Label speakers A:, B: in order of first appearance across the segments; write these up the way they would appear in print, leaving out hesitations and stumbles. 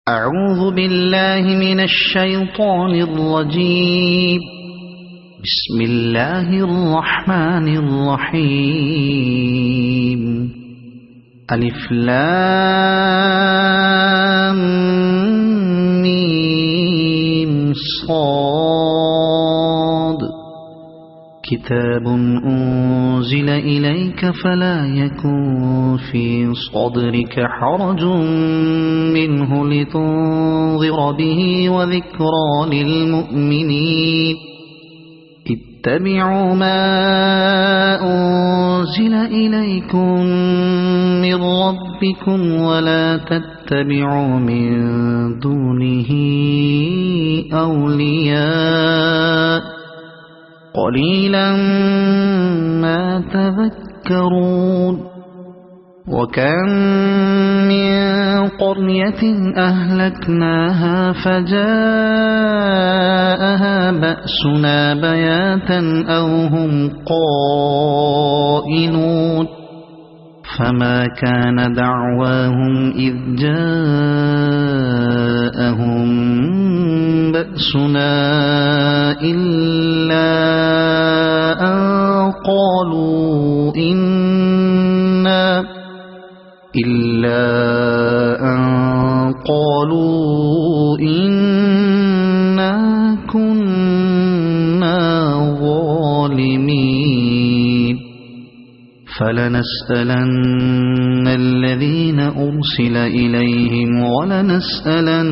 A: أعوذ بالله من الشيطان الرجيم. بسم الله الرحمن الرحيم. ألف لام ميم صاد. كتاب أنزل إليك فلا يكن في صدرك حرج منه لتنذر به وذكرى للمؤمنين. اتبعوا ما أنزل إليكم من ربكم ولا تتبعوا من دونه أولياء قليلا ما تذكرون. وكم من قرية أهلكناها فجاءها بأسنا بياتا أو هم قائلون. فما كان دعواهم إذ جاءهم بأسنا إلا أن قالوا إنا كنا ظالمين. فلنسألن الذين أرسل إليهم ولنسألن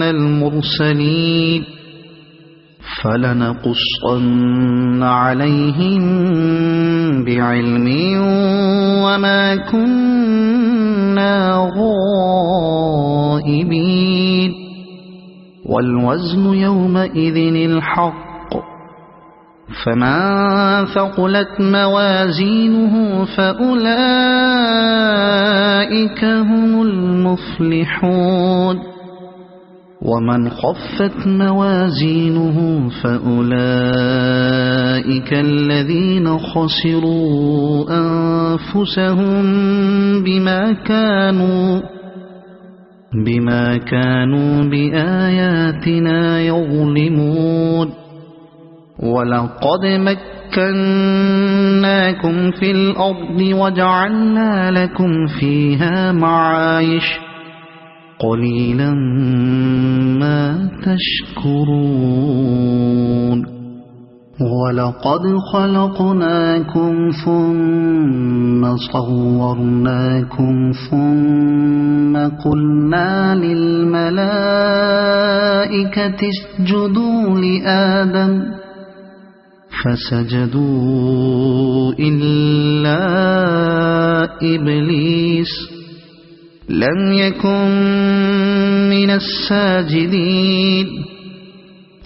A: المرسلين. فلنقصن عليهم بعلم وما كنا غائبين. والوزن يومئذ الحق. فمن ثقلت موازينه فأولئك هم المفلحون. ومن خفت موازينه فأولئك الذين خسروا أنفسهم بما كانوا بآياتنا يظلمون. ولقد مكناكم في الأرض وجعلنا لكم فيها معايش قليلا ما تشكرون. ولقد خلقناكم ثم صورناكم ثم قلنا للملائكة اسجدوا لآدم فسجدوا إلا إبليس لم يكن من الساجدين.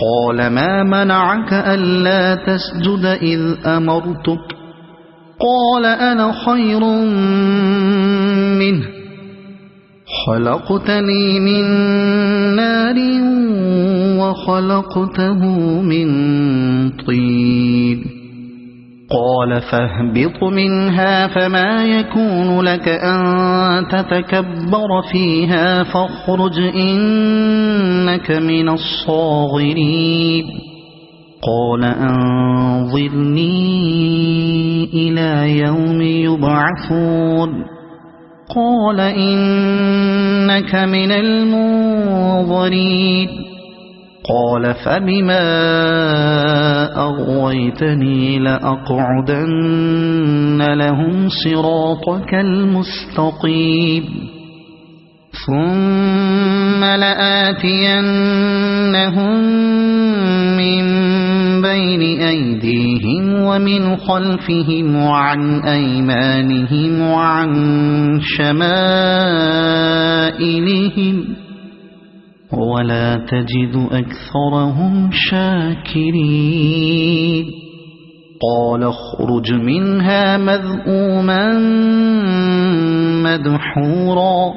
A: قال ما منعك ألا تسجد إذ أمرتك؟ قال أنا خير منه خلقتني من نار وخلقته من طين. قال فاهبط منها فما يكون لك أن تتكبر فيها فاخرج إنك من الصاغرين. قال أنظرني إلى يوم يبعثون. قال إنك من المنظرين. قال فبما أغويتني لأقعدن لهم صراطك المستقيم ثم لآتينهم من بين أيديهم ومن خلفهم وعن أيمانهم وعن شمائلهم ولا تجد أكثرهم شاكرين. قال اخرج منها مذءوما مدحورا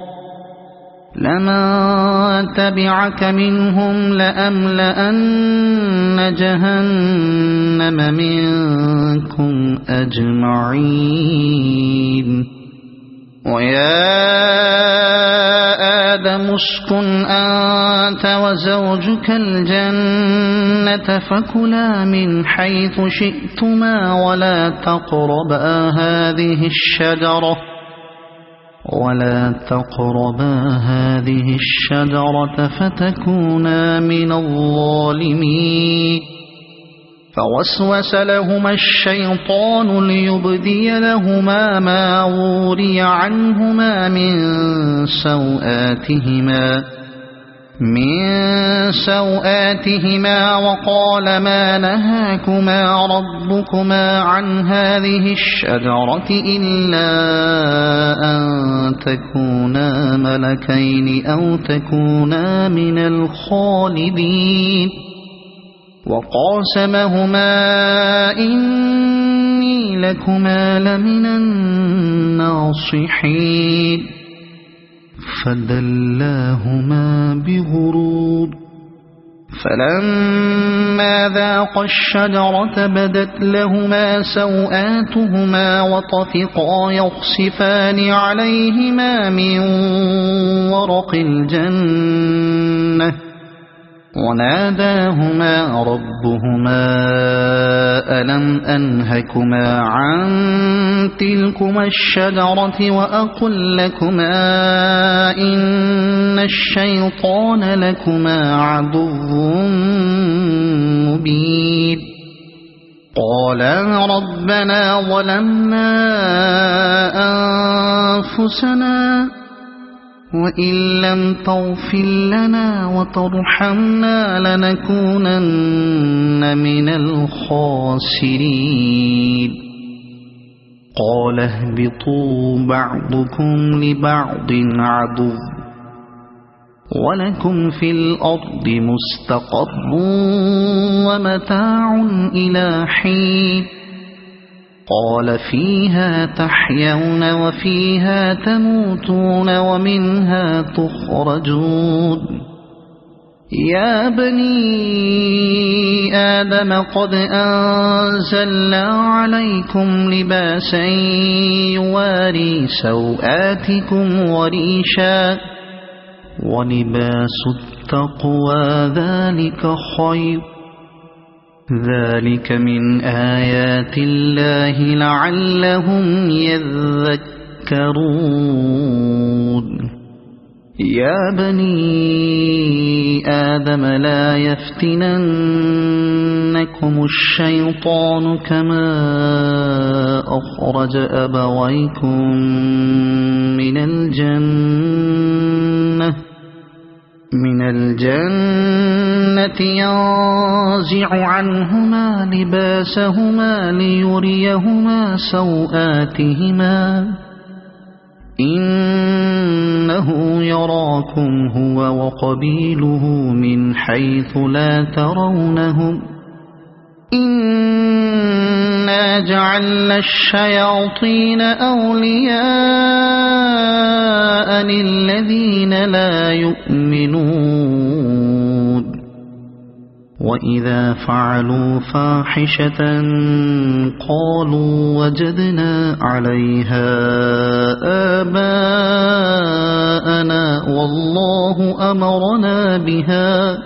A: لمن تبعك منهم لأملأن جهنم منكم أجمعين. ويا آدم اسكن أنت وزوجك الجنة فكلا من حيث شئتما ولا تقربا هذه الشجرة فتكونا من الظالمين. فوسوس لهما الشيطان ليبدي لهما ما وري عنهما من سوآتهما وقال ما نهاكما ربكما عن هذه الشجرة إلا أن تكونا ملكين أو تكونا من الخالدين. وقاسمهما إني لكما لمن الناصحين. فدلاهما بغرور. فلما ذاقا الشجرة بدت لهما سوآتهما وطفقا يخصفان عليهما من ورق الجنة وناداهما ربهما ألم أنهكما عن تلكما الشجرة وأقل لكما إن الشيطان لكما عدو مبين. قالا ربنا ظلمنا أنفسنا وإن لم تغفر لنا وترحمنا لنكونن من الخاسرين. قال اهبطوا بعضكم لبعض عدو ولكم في الأرض مستقر ومتاع إلى حين. قال فيها تحيون وفيها تموتون ومنها تخرجون. يا بني آدم قد أنزلنا عليكم لباسا يواري سوآتكم وريشا ولباس التقوى ذلك خير. ذلك من آيات الله لعلهم يذكرون. يا بني آدم لا يفتننكم الشيطان كما أخرج أبويكم من الجنة ينزع عنهما لباسهما ليريهما سوآتهما إنه يراكم هو وقبيله من حيث لا ترونهم إنا جعلنا الشياطين أولياء للذين لا يؤمنون. وإذا فعلوا فاحشة قالوا وجدنا عليها آباءنا والله أمرنا بها.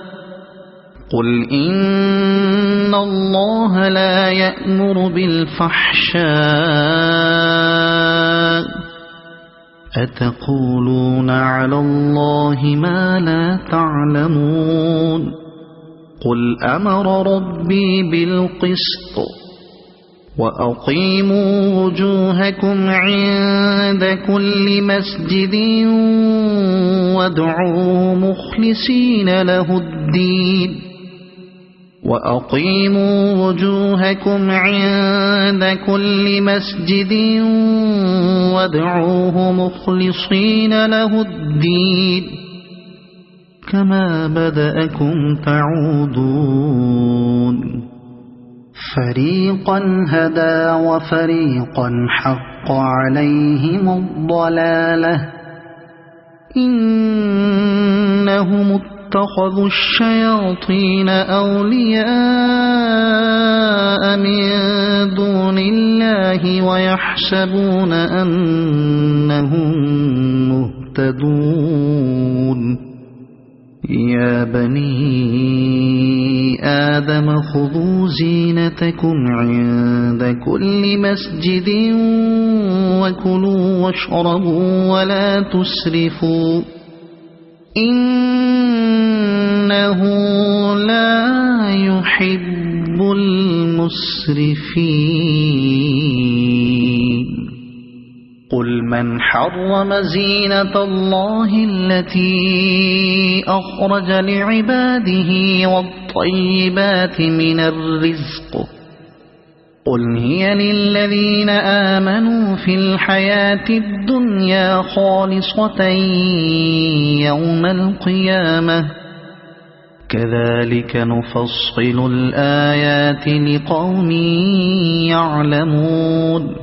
A: قل إن الله لا يأمر بالفحشاء أتقولون على الله ما لا تعلمون. قل أمر ربي بالقسط وأقيموا وجوهكم عند كل مسجد وادعوا مخلصين له الدين. وأقيموا وجوهكم عند كل مسجد وادعوه مخلصين له الدين كما بدأكم تعودون. فريقا هدى وفريقا حق عليهم الضلالة إنهم اتخذوا الشياطين أولياء من دون الله ويحسبون أنهم مهتدون يا بني آدم خذوا زينتكم عند كل مسجد وكلوا واشربوا ولا تسرفوا إنه لا يحب المسرفين قل من حرم زينة الله التي أخرج لعباده والطيبات من الرزق قل هي للذين آمنوا في الحياة الدنيا خالصة يوم القيامة كذلك نفصل الآيات لقوم يعلمون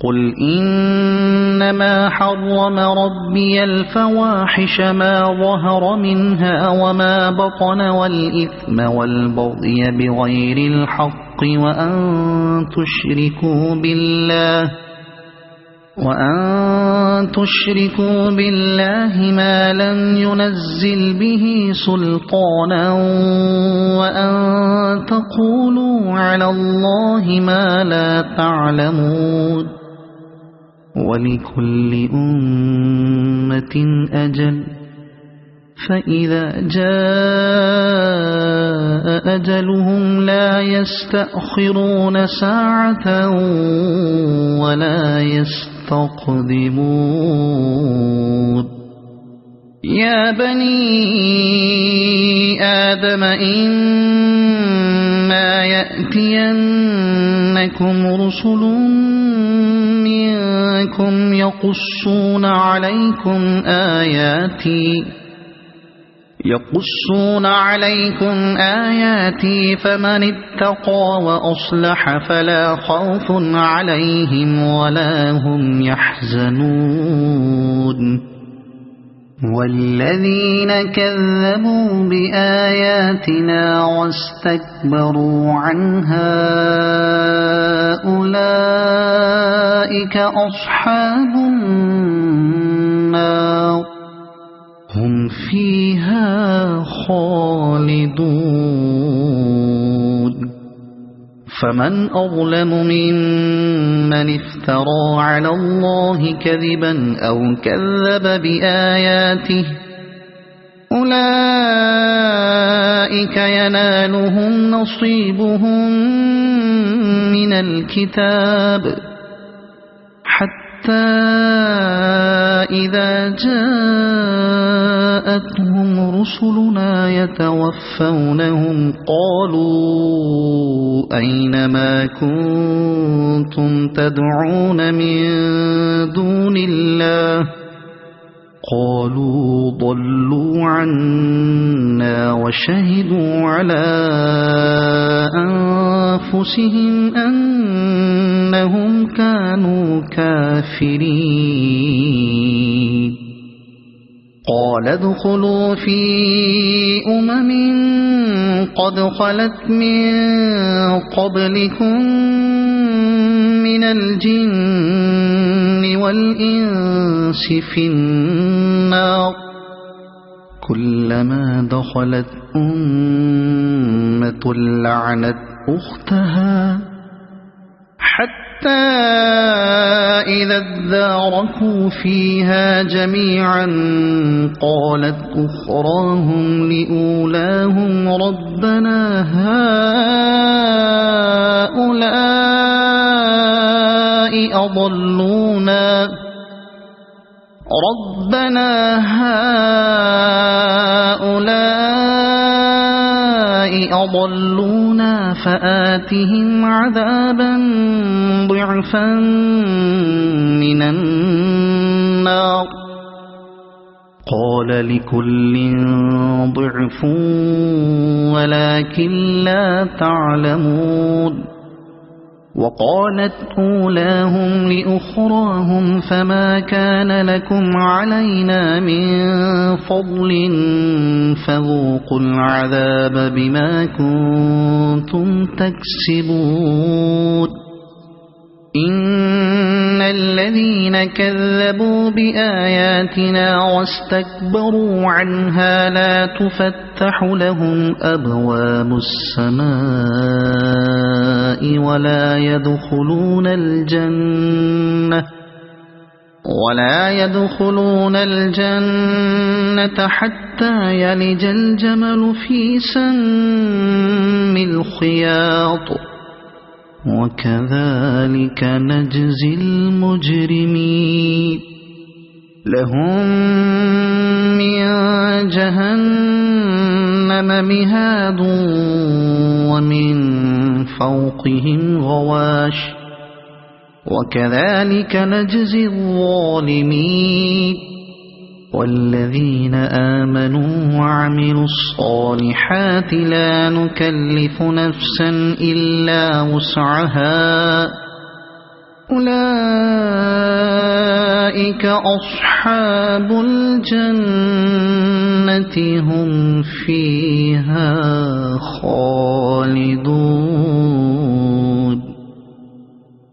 A: قل إنما حرم ربي الفواحش ما ظهر منها وما بطن والإثم والبغي بغير الحق وأن تشركوا بالله ما لم ينزل به سلطانا وأن تقولوا على الله ما لا تعلمون ولكل أمة أجل فإذا جاء أجلهم لا يستأخرون ساعة ولا يستقدمون يا بني آدم إما يأتينكم رسل منكم يقصون عليكم آياتي فمن اتقى وأصلح فلا خوف عليهم ولا هم يحزنون والذين كذبوا بآياتنا واستكبروا عنها أولئك أصحاب النار هم فيها خالدون فمن أظلم ممن افترى على الله كذبا أو كذب بآياته أولئك ينالهم نصيبهم من الكتاب حتى إذا جاءتهم رسلنا يتوفونهم قالوا أين ما كنتم تدعون من دون الله قالوا ضلوا عنا وشهدوا على أنفسهم أنهم كانوا كافرين قال ادخلوا في أمم قد خلت من قبلكم من الجن والإنس في النار كلما دخلت أمة لعنت أختها حتى إذا اداركوا فيها جميعا قالت أخراهم لأولاهم ربنا هؤلاء أضلونا فآتهم عذابا ضعفا من النار قال لكل ضعف ولكن لا تعلمون وقالت أولاهم لأخراهم فما كان لكم علينا من فضل فذوقوا العذاب بما كنتم تكسبون إن الذين كذبوا بآياتنا واستكبروا عنها لا تفتح لهم أبواب السماء ولا يدخلون الجنة حتى يلج الجمل في سم الخياط وكذلك نجزي المجرمين لهم من جهنم مهاد ومن فوقهم غواش وكذلك نجزي الظالمين والذين آمنوا وعملوا الصالحات لا نكلف نفسا إلا وسعها أولئك أصحاب الجنة هم فيها خالدون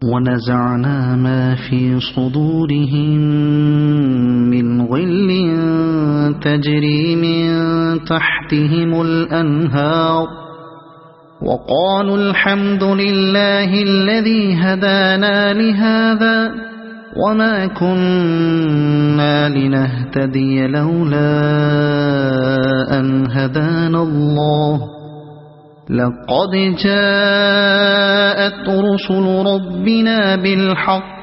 A: ونزعنا ما في صدورهم من غل تجري من تحتهم الأنهار وقالوا الحمد لله الذي هدانا لهذا وما كنا لنهتدي لولا أن هدانا الله لقد جاءت رسل ربنا بالحق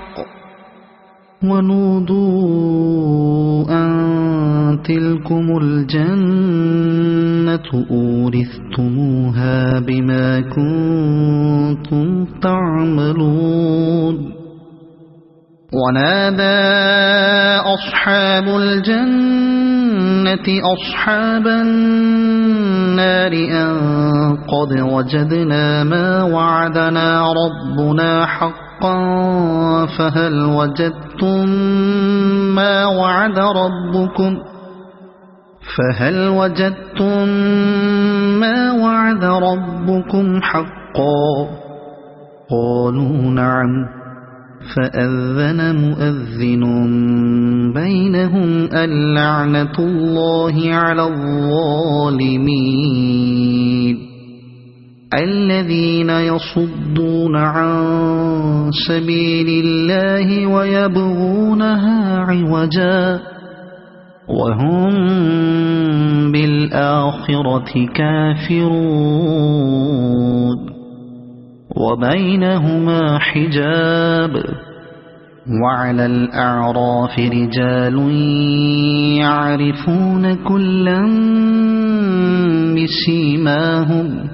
A: ونودوا أن تلكم الجنة أورثتموها بما كنتم تعملون ونادى أصحاب الجنة أصحاب النار أن قد وجدنا ما وعدنا ربنا حقا فهل وجدتم ما وعد ربكم حقا قالوا نعم فأذن مؤذن بينهم اللعنة الله على الظالمين الذين يصدون عن سبيل الله ويبغونها عوجا وهم بالآخرة كافرون وبينهما حجاب وعلى الأعراف رجال يعرفون كلا بسيماهم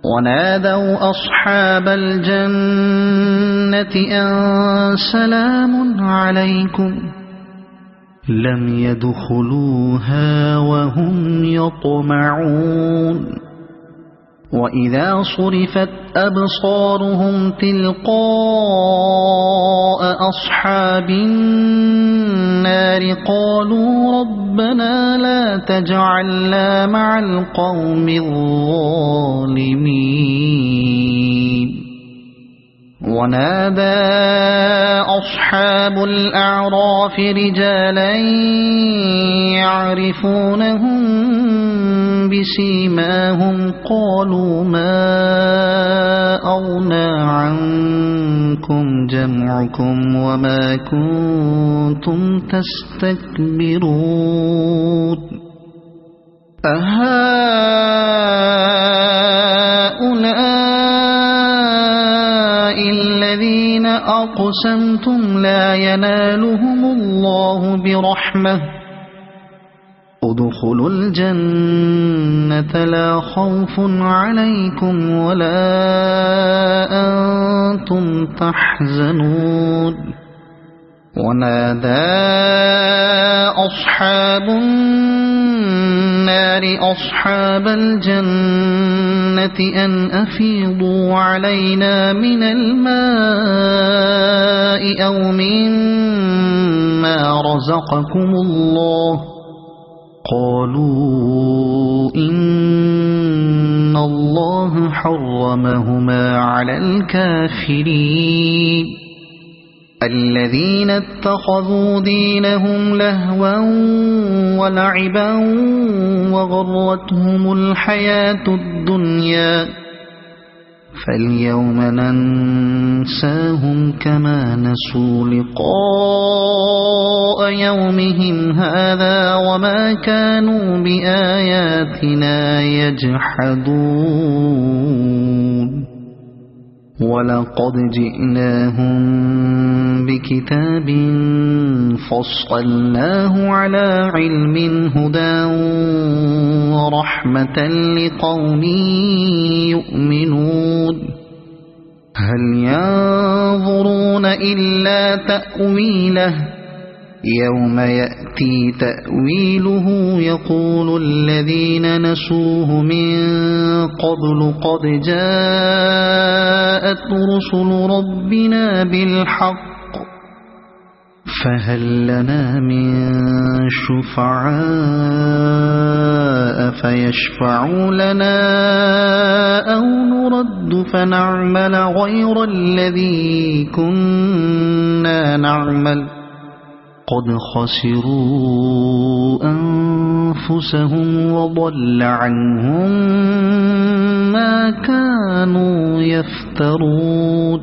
A: ونادوا أصحاب الجنة أن سلام عليكم لم يدخلوها وهم يطمعون وإذا صرفت أبصارهم تلقاء أصحاب النار قالوا ربنا لا تجعلنا مع القوم الظالمين ونادى أصحاب الأعراف رجالا يعرفونهم بسيماهم قالوا ما أغنى عنكم جمعكم وما كنتم تستكبرون أهؤلاء الذين أقسمتم لا ينالهم الله برحمة ادخلوا الجنة لا خوف عليكم ولا أنتم تحزنون ونادى أصحاب النار لأصحاب الجنة أن أفيضوا علينا من الماء أو مما رزقكم الله قالوا إن الله حرمهما على الكافرين الذين اتخذوا دينهم لهوا ولعبا وغرتهم الحياة الدنيا فاليوم ننساهم كما نسوا لقاء يومهم هذا وما كانوا بآياتنا يجحدون ولقد جئناهم بكتاب فصلناه على علم هدى ورحمة لقوم يؤمنون هل ينظرون إلا تأويله يوم يأتي تأويله يقول الذين نسوه من قبل قد جاءت رسل ربنا بالحق فهل لنا من شفعاء فيشفعوا لنا أو نرد فنعمل غير الذي كنا نعمل قد خسروا أنفسهم وضل عنهم ما كانوا يفترون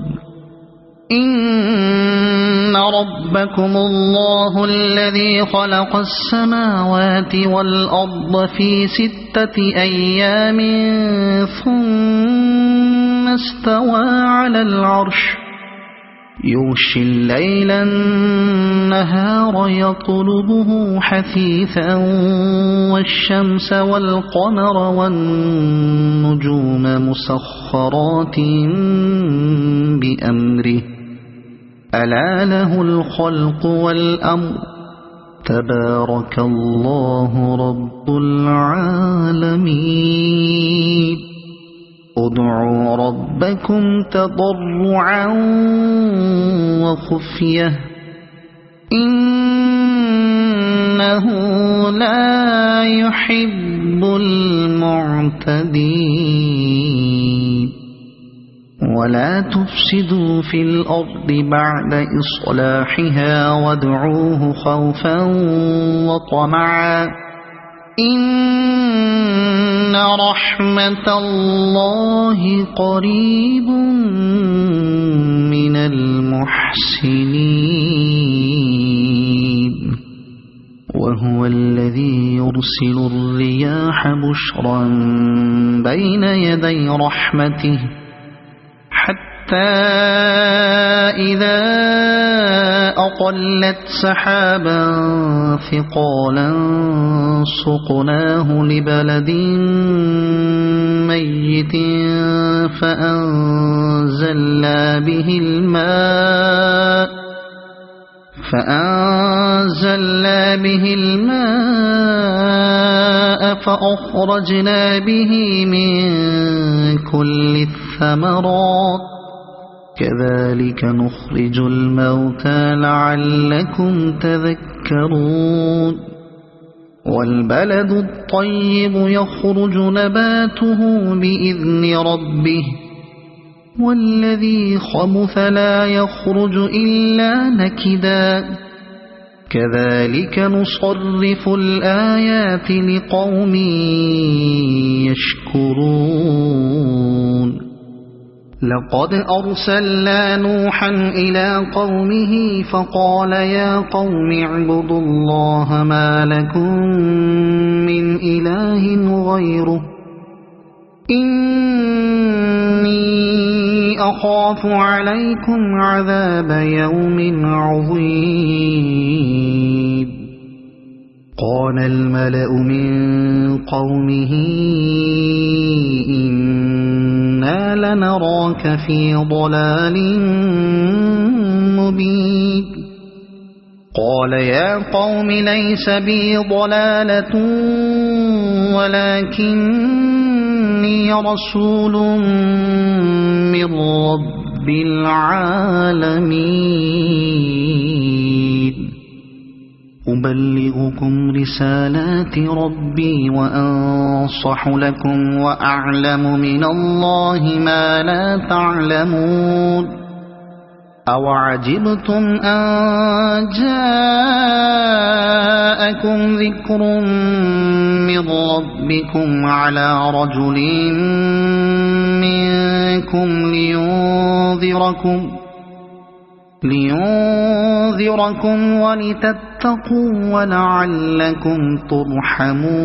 A: إن ربكم الله الذي خلق السماوات والأرض في 6 أيام ثم استوى على العرش يغشي الليل النهار يطلبه حثيثا والشمس والقمر والنجوم مسخرات بأمره ألا له الخلق والأمر تبارك الله رب العالمين ادعوا ربكم تضرعا وخفية إنه لا يحب المعتدين ولا تفسدوا في الأرض بعد إصلاحها وادعوه خوفا وطمعا إن رحمة الله قريب من المحسنين وهو الذي يرسل الرياح بشرا بين يدي رحمته حتى إذا أقلت سحابا ثقالا سقناه لبلد ميت فأنزلنا به الماء فأخرجنا به من كل الثمرات كذلك نخرج الموتى لعلكم تذكرون والبلد الطيب يخرج نباته بإذن ربه والذي خبث لا يخرج إلا نكدا كذلك نصرف الآيات لقوم يشكرون لقد أرسلنا نوحا إلى قومه فقال يا قوم اعبدوا الله ما لكم من إله غيره إني أخاف عليكم عذاب يوم عظيم قال الملأ من قومه إنا لنراك في ضلال مبين قال يا قوم ليس بي ضلالة ولكني رسول من رب العالمين أبلغكم رسالات ربي وأنصح لكم وأعلم من الله ما لا تعلمون أوعجبتم أن جاءكم ذكر من ربكم على رجل منكم لينذركم ولتتقوا ولعلكم ترحمون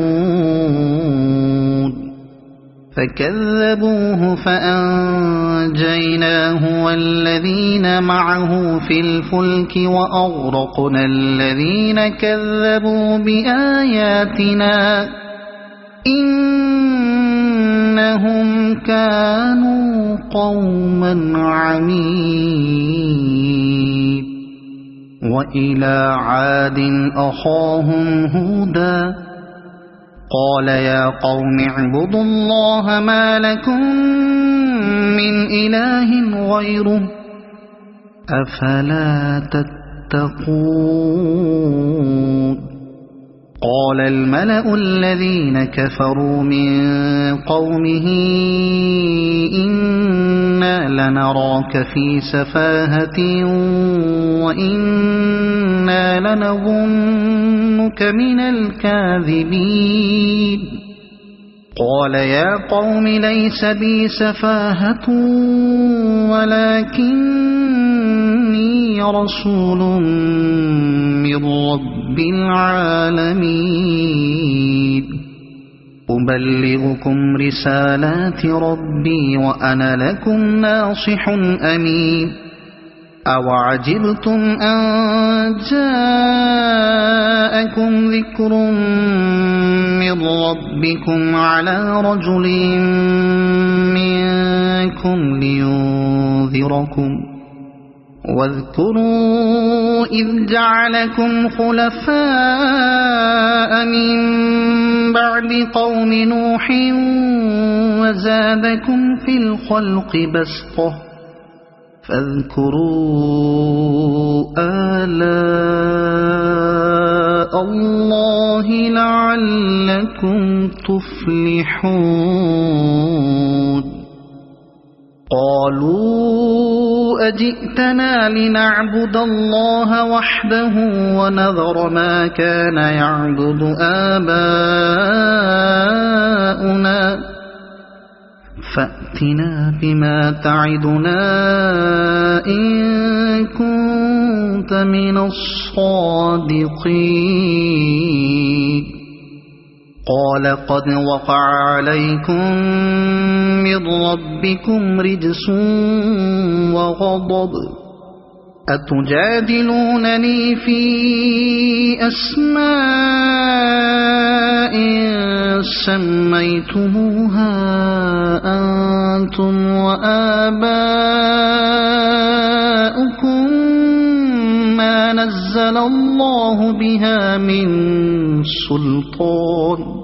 A: فكذبوه فأنجيناه والذين معه في الفلك وأغرقنا الذين كذبوا بآياتنا إنهم كانوا قوما عمين وإلى عاد أخاهم هودا قال يا قوم اعبدوا الله ما لكم من إله غيره أفلا تتقون قال الملأ الذين كفروا من قومه إنا لنراك في سفاهة وإنا لنظنك من الكاذبين قال يا قوم ليس بي سفاهة ولكني رسول من رب العالمين أبلغكم رسالات ربي وأنا لكم ناصح أمين أوعجبتم أن جاءكم ذكر من ربكم على رجل منكم لينذركم واذكروا إذ جعلكم خلفاء من بعد قوم نوح وزادكم في الخلق بسطة فاذكروا آلاء الله لعلكم تفلحون قالوا أجئتنا لنعبد الله وحده ونذر ما كان يعبد آباؤنا فأتنا بما تعدنا إن كنت من الصادقين قال قد وقع عليكم من ربكم رجس وغضب أتجادلونني في أسماء سميتموها أنتم وآباؤكم ما نزل الله بها من سلطان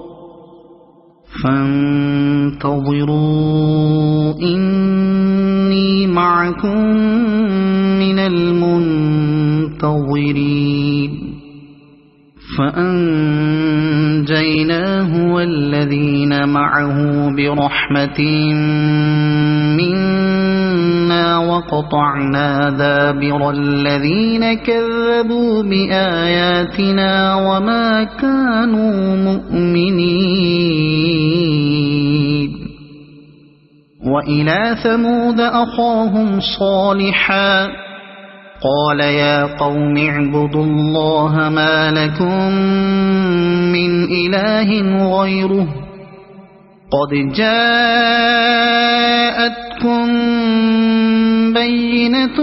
A: فانتظروا إني معكم من المنتظرين فأنجيناه والذين معه برحمة منا وقطعنا دابر الذين كذبوا بآياتنا وما كانوا مؤمنين وإلى ثمود أخاهم صالحا قال يا قوم اعبدوا الله ما لكم من إله غيره قد جاءتكم بينة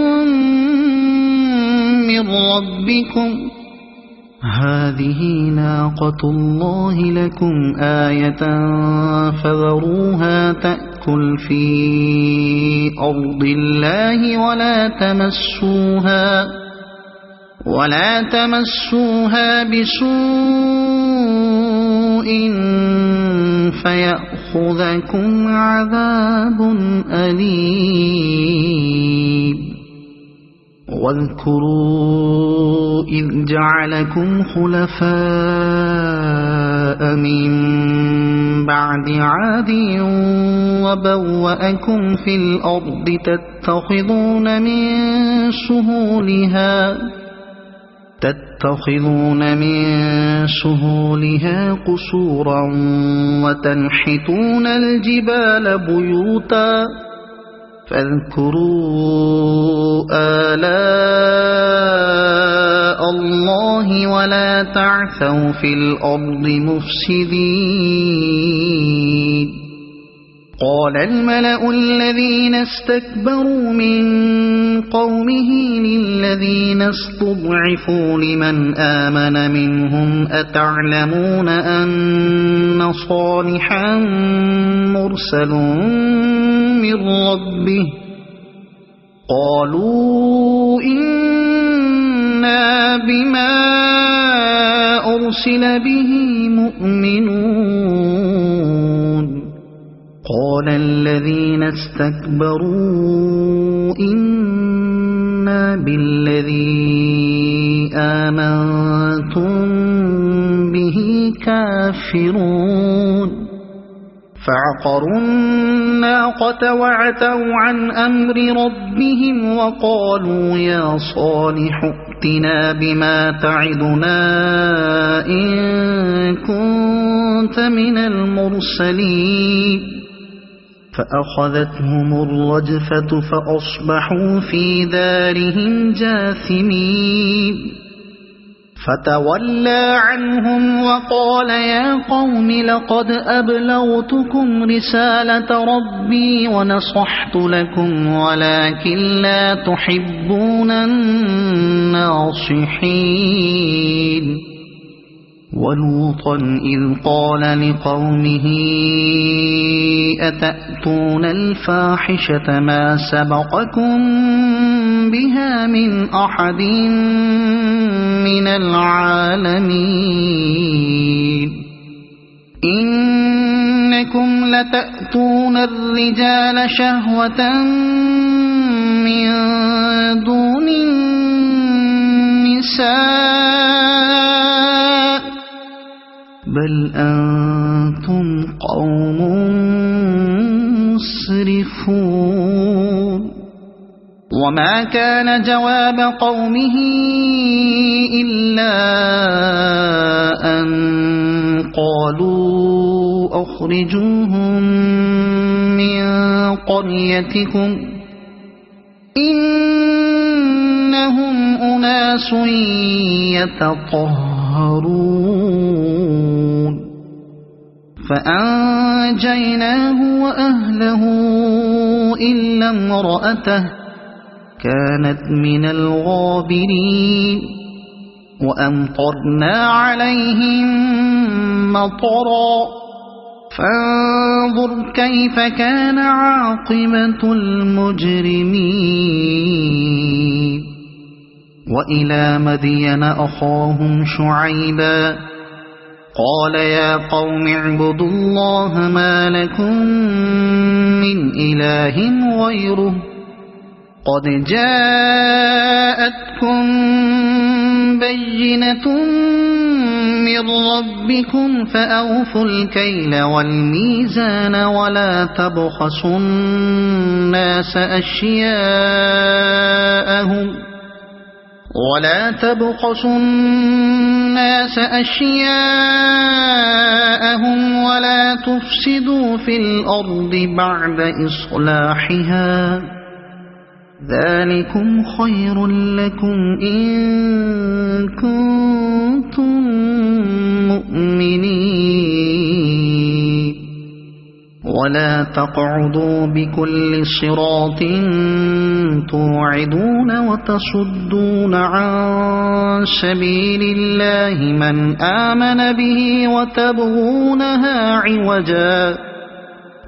A: من ربكم هذه ناقة الله لكم آية فذروها تأكل في أرض الله ولا تمسوها بسوء فيأخذكم عذاب أليم واذكروا إذ جعلكم خلفاء من بعد عاد وبوأكم في الأرض تتخذون من سهولها قصورا وتنحتون الجبال بيوتا فاذكروا آلاء الله ولا تعثوا في الأرض مفسدين قال الملأ الذين استكبروا من قومه للذين استضعفوا لمن آمن منهم أتعلمون أن صالحا مرسل من ربه قالوا إنا بما أرسل به مؤمنون قال الذين استكبروا إنا بالذي آمنتم به كافرون فعقروا الناقة وعتوا عن أمر ربهم وقالوا يا صالح ائتنا بما تعدنا إن كنت من المرسلين فأخذتهم الرجفة فأصبحوا في دارهم جاثمين فتولى عنهم وقال يا قوم لقد أبلغتكم رسالة ربي ونصحت لكم ولكن لا تحبون الناصحين ولوطا إذ قال لقومه أتأتون الفاحشة ما سبقكم بها من أحد من العالمين إنكم لتأتون الرجال شهوة من دون النساء بل أنتم قوم مسرفون وما كان جواب قومه إلا أن قالوا أخرجوهم من قريتكم إنهم أناس يتطهرون فأنجيناه وأهله إلا امرأته كانت من الغابرين وأمطرنا عليهم مطرا فانظر كيف كان عاقبة المجرمين وإلى مدين أخاهم شعيبا قال يا قوم اعبدوا الله ما لكم من إله غيره قد جاءتكم بينة من ربكم فأوفوا الكيل والميزان ولا تبخسوا الناس أشياءهم ولا تفسدوا في الأرض بعد إصلاحها ذلكم خير لكم إن كنتم مؤمنين ولا تقعدوا بكل صراط توعدون وتصدون عن سبيل الله من آمن به وتبغونها عوجا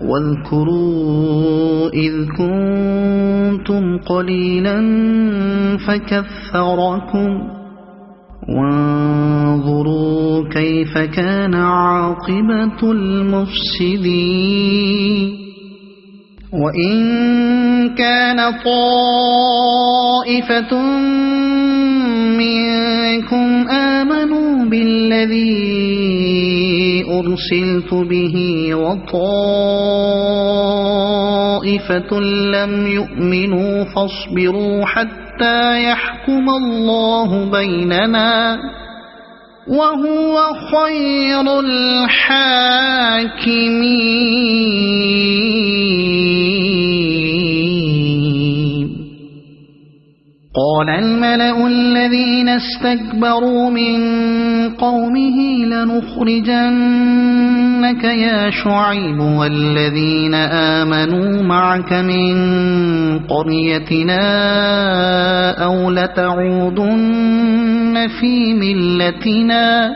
A: واذكروا إذ كنتم قليلا فكثركم وانظروا كيف كان عاقبة المفسدين وإن كان طائفة منكم آمنوا بالذي أرسلت به وطائفة لم يؤمنوا فاصبروا حتى يحكم الله بيننا وهو خير الحاكمين. قال الملأ الذين استكبروا من قومه لنخرجنك يا شعيب والذين آمنوا معك من قريتنا أو لتعودن في ملتنا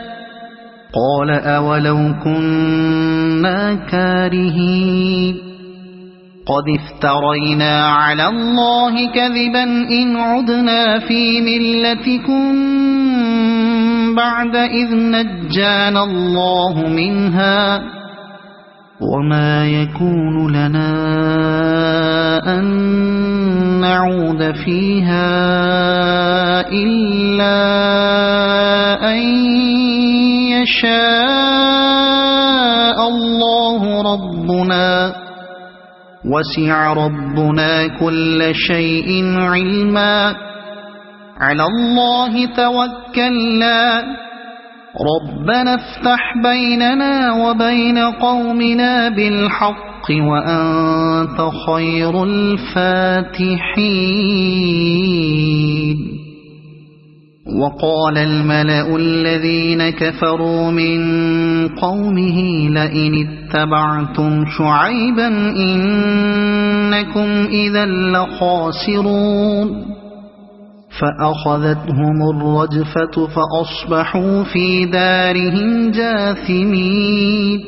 A: قال أولو كنا كارهين قد افترينا على الله كذبا إن عدنا في ملتكم بعد إذ نجانا الله منها وما يكون لنا أن نعود فيها إلا أن يشاء الله ربنا وسع ربنا كل شيء علما على الله توكلنا ربنا افتح بيننا وبين قومنا بالحق وأنت خير الفاتحين. وقال الملأ الذين كفروا من قومه لئن اتبعتم شعيبا إنكم إذا لخاسرون فأخذتهم الرجفة فأصبحوا في دارهم جاثمين.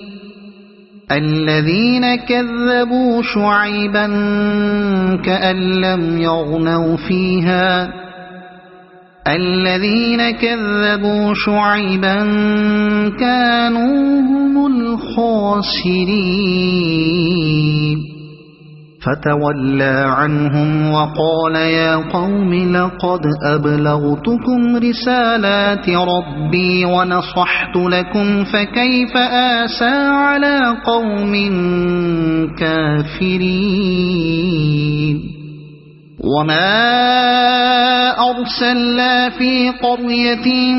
A: الذين كذبوا شعيبا كأن لم يغنوا فيها الذين كذبوا شعيبا كانوا هم الخاسرين. فتولى عنهم وقال يا قوم لقد أبلغتكم رسالات ربي ونصحت لكم فكيف آسى على قوم كافرين. وما أرسلنا في قرية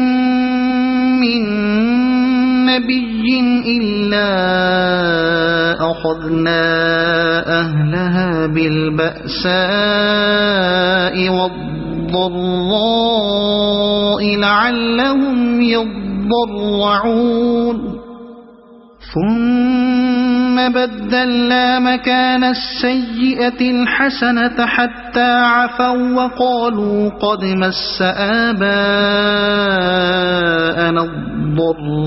A: من نبي إلا أخذنا أهلها بالبأساء والضراء لعلهم يضرعون ثم بدلنا مكان السيئة الحسنة حتى عفوا وقالوا قد مس آباءنا الضراء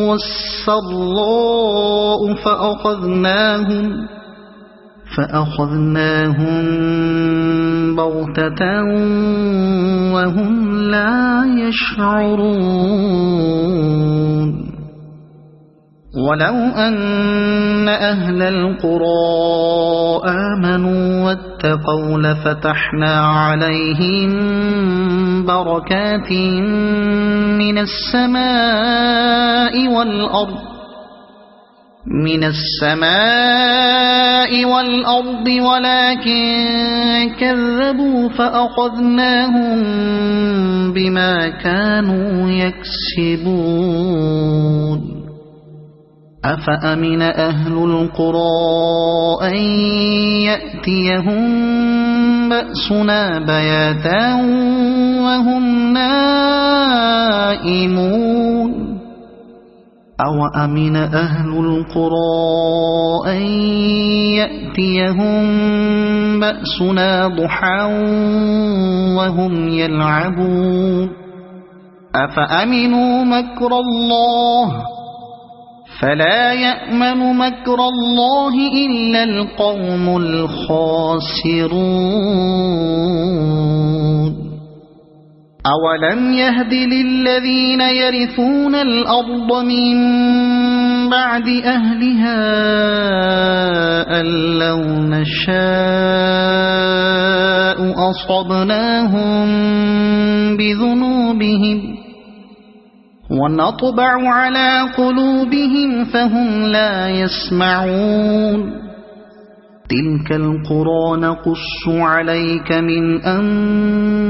A: والسراء فأخذناهم بغتة وهم لا يشعرون. ولو أن أهل القرى آمنوا واتقوا لفتحنا عليهم بركات من السماء والأرض ولكن كذبوا فأخذناهم بما كانوا يكسبون. أفأمن أهل القرى أن يأتيهم بأسنا بياتا وهم نائمون أو أمن أهل القرى أن يأتيهم بأسنا ضحى وهم يلعبون أفأمنوا مكر الله فلا يأمن مكر الله إلا القوم الخاسرون. أولم يهد للذين يرثون الأرض من بعد أهلها أن لو نشاء أصبناهم بذنوبهم ونطبع على قلوبهم فهم لا يسمعون تلك القرى نقص عليك من أنبائها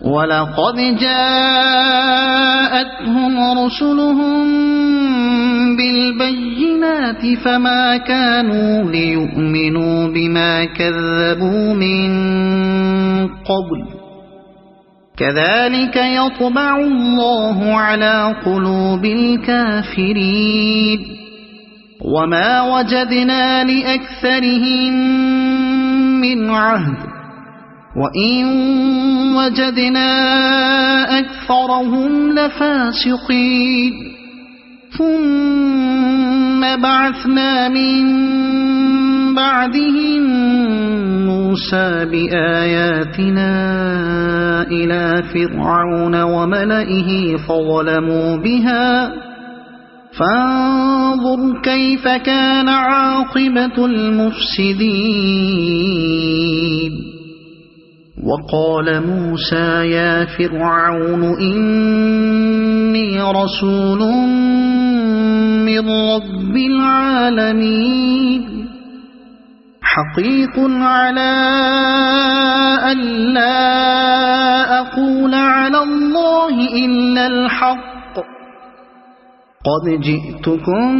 A: ولقد جاءتهم رسلهم بالبينات فما كانوا ليؤمنوا بما كذبوا من قبل كذلك يطبع الله على قلوب الكافرين وما وجدنا لأكثرهم من عهد وإن وجدنا أكثرهم لفاسقين ثم بعثنا من بعدهم موسى بآياتنا إلى فرعون وملئه فظلموا بها فانظر كيف كان عاقبة المفسدين وقال موسى يا فرعون إني رسول من رب العالمين حقيق على ألا أقول على الله إلا الحق قد جئتكم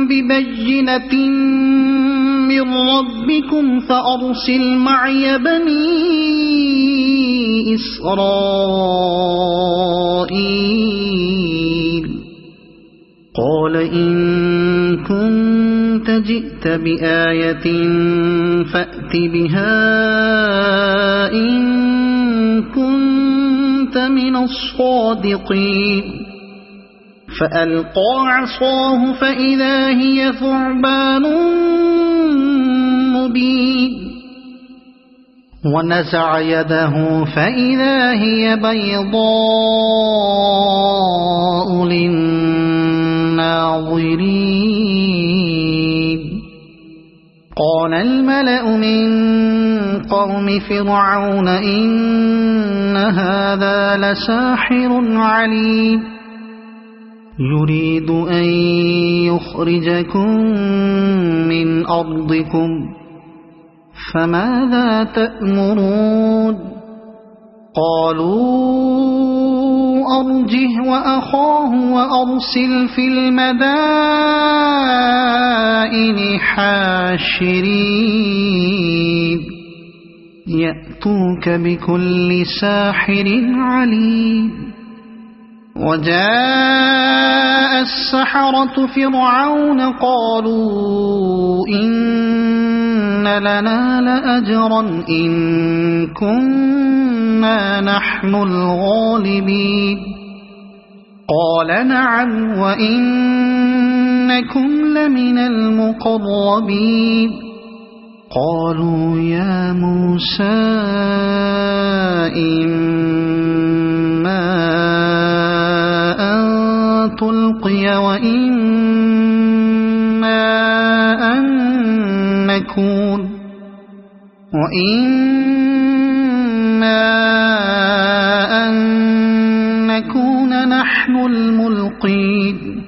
A: ببينة من ربكم فأرسل معي بني إسرائيل قال إن كنت جئت بآية فأت بها إن كنت من الصادقين فألقى عصاه فإذا هي ثعبان مبين ونزع يده فإذا هي بيضاء للناظرين قال الملأ من قوم فرعون إن هذا لساحر عليم يريد أن يخرجكم من أرضكم فماذا تأمرون قالوا أرجه وأخاه وأرسل في المدائن حاشرين يأتوك بكل ساحر عليم وجاء السحرة فرعون قالوا إن لنا لأجرا إن كنا نحن الغالبين قال نعم وإنكم لمن المقربين قالوا يا موسى إما تلقي وإما أن نكون نحن الملقين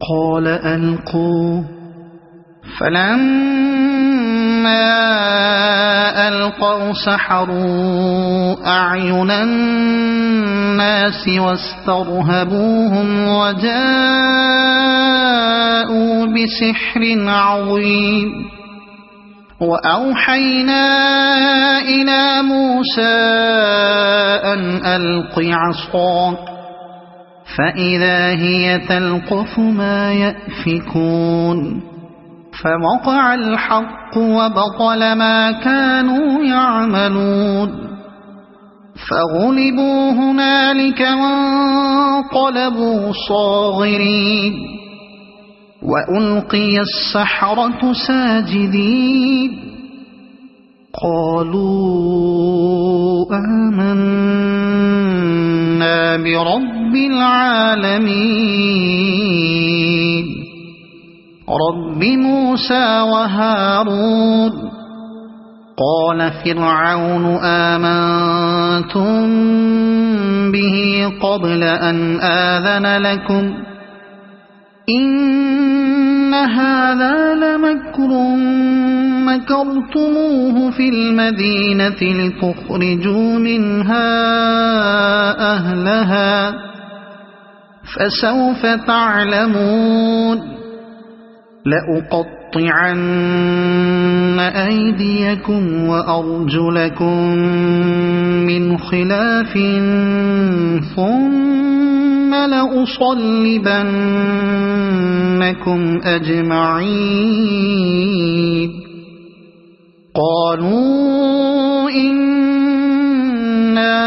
A: قال ألقوا فلما ألقوا سحروا أعين الناس واسترهبوهم وجاءوا بسحر عظيم وأوحينا إلى موسى أن ألق عصاك فإذا هي تلقف ما يأفكون فوقع الحق وبطل ما كانوا يعملون فغلبوا هنالك وانقلبوا صاغرين وألقي السحرة ساجدين قالوا آمنا برب العالمين رب موسى وهارون. قال فرعون آمنتم به قبل أن آذن لكم إن هذا لمكر مكرتموه في المدينة لتخرجوا منها أهلها فسوف تعلمون. لأقطعن أيديكم وأرجلكم من خلاف ثم لأصلبنكم أجمعين. قالوا إنا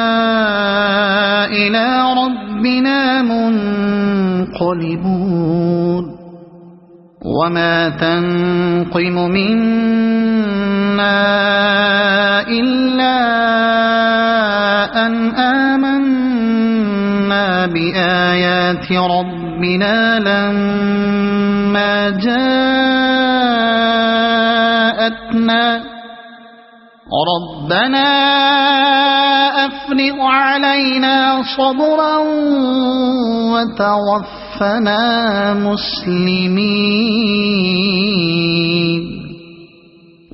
A: إلى ربنا منقلبون. وما تنقم منا إلا أن آمنا بآيات ربنا لما جاءتنا ربنا أفرغ علينا صبرا وتوفنا مسلمين.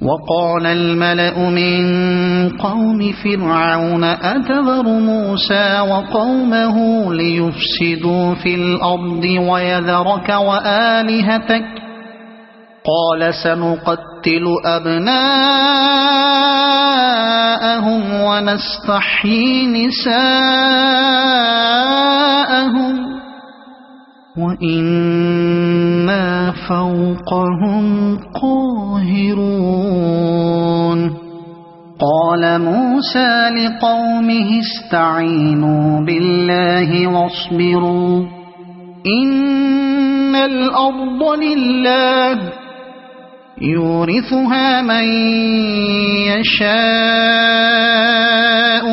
A: وقال الملأ من قوم فرعون أتذر موسى وقومه ليفسدوا في الأرض ويذرك وآلهتك قال سنقتل أبناءهم ونستحيي نساءهم وإنا فوقهم قاهرون. قال موسى لقومه استعينوا بالله واصبروا إن الأرض لله يورثها من يشاء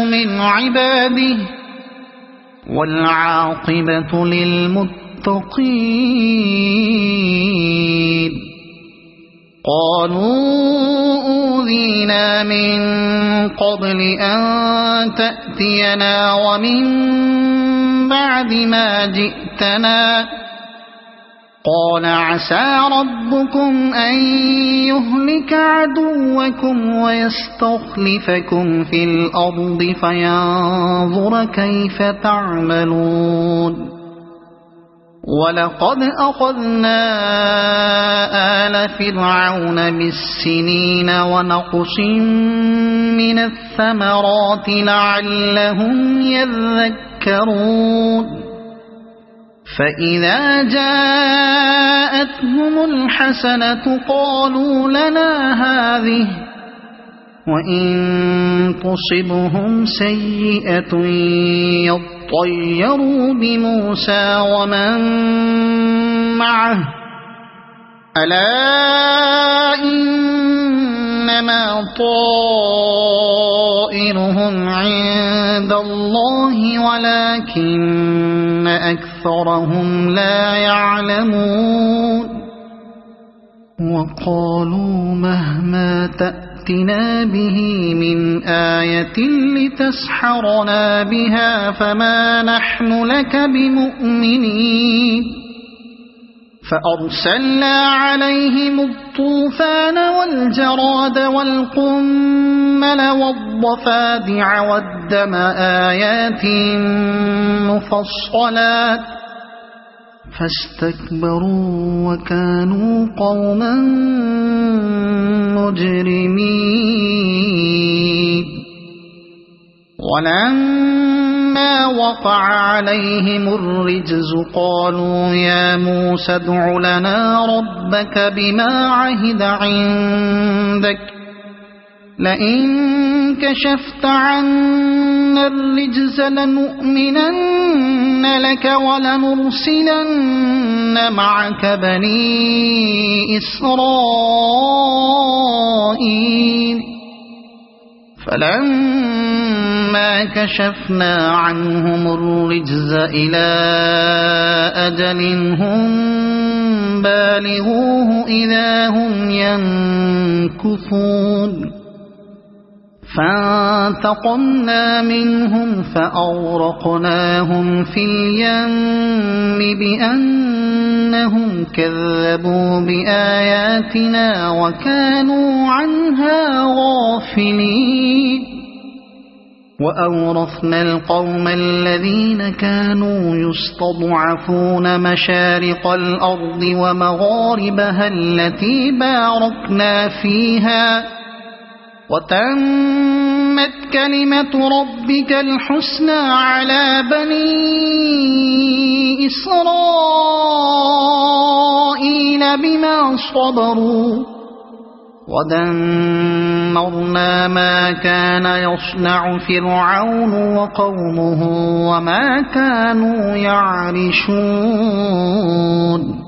A: من عباده والعاقبة للمتقين. قالوا أوذينا من قبل أن تأتينا ومن بعد ما جئتنا قال عسى ربكم أن يهلك عدوكم ويستخلفكم في الأرض فينظر كيف تعملون. ولقد أخذنا آل فرعون بالسنين ونقص من الثمرات لعلهم يذكرون. فإذا جاءتهم الحسنة قالوا لنا هذه وإن تصبهم سيئة يطيروا بموسى ومن معه ألا إنما طائرهم عند الله ولكن أكثرهم لا يعلمون. وقالوا مهما تأتنا به من آية لتسحرنا بها فما نحن لك بمؤمنين. فأرسلنا عليهم الطوفان والجراد والقمل والضفادع والدم آيات مفصلات فاستكبروا وكانوا قوما مجرمين. ولما وقع عليهم الرجز قالوا يا موسى ادع لنا ربك بما عهد عندك لئن كشفت عنا الرجز لنؤمنن لك ولنرسلن معك بني إسرائيل فلما كشفنا عنهم الرجز إلى أجل هم بالغوه إذا هم ينكثون فانتقمنا منهم فأغرقناهم في اليم بأنهم كذبوا بآياتنا وكانوا عنها غافلين وأورثنا القوم الذين كانوا يستضعفون مشارق الأرض ومغاربها التي باركنا فيها وتمت كلمة ربك الحسنى على بني إسرائيل بما صبروا ودمرنا ما كان يصنع فرعون وقومه وما كانوا يعرشون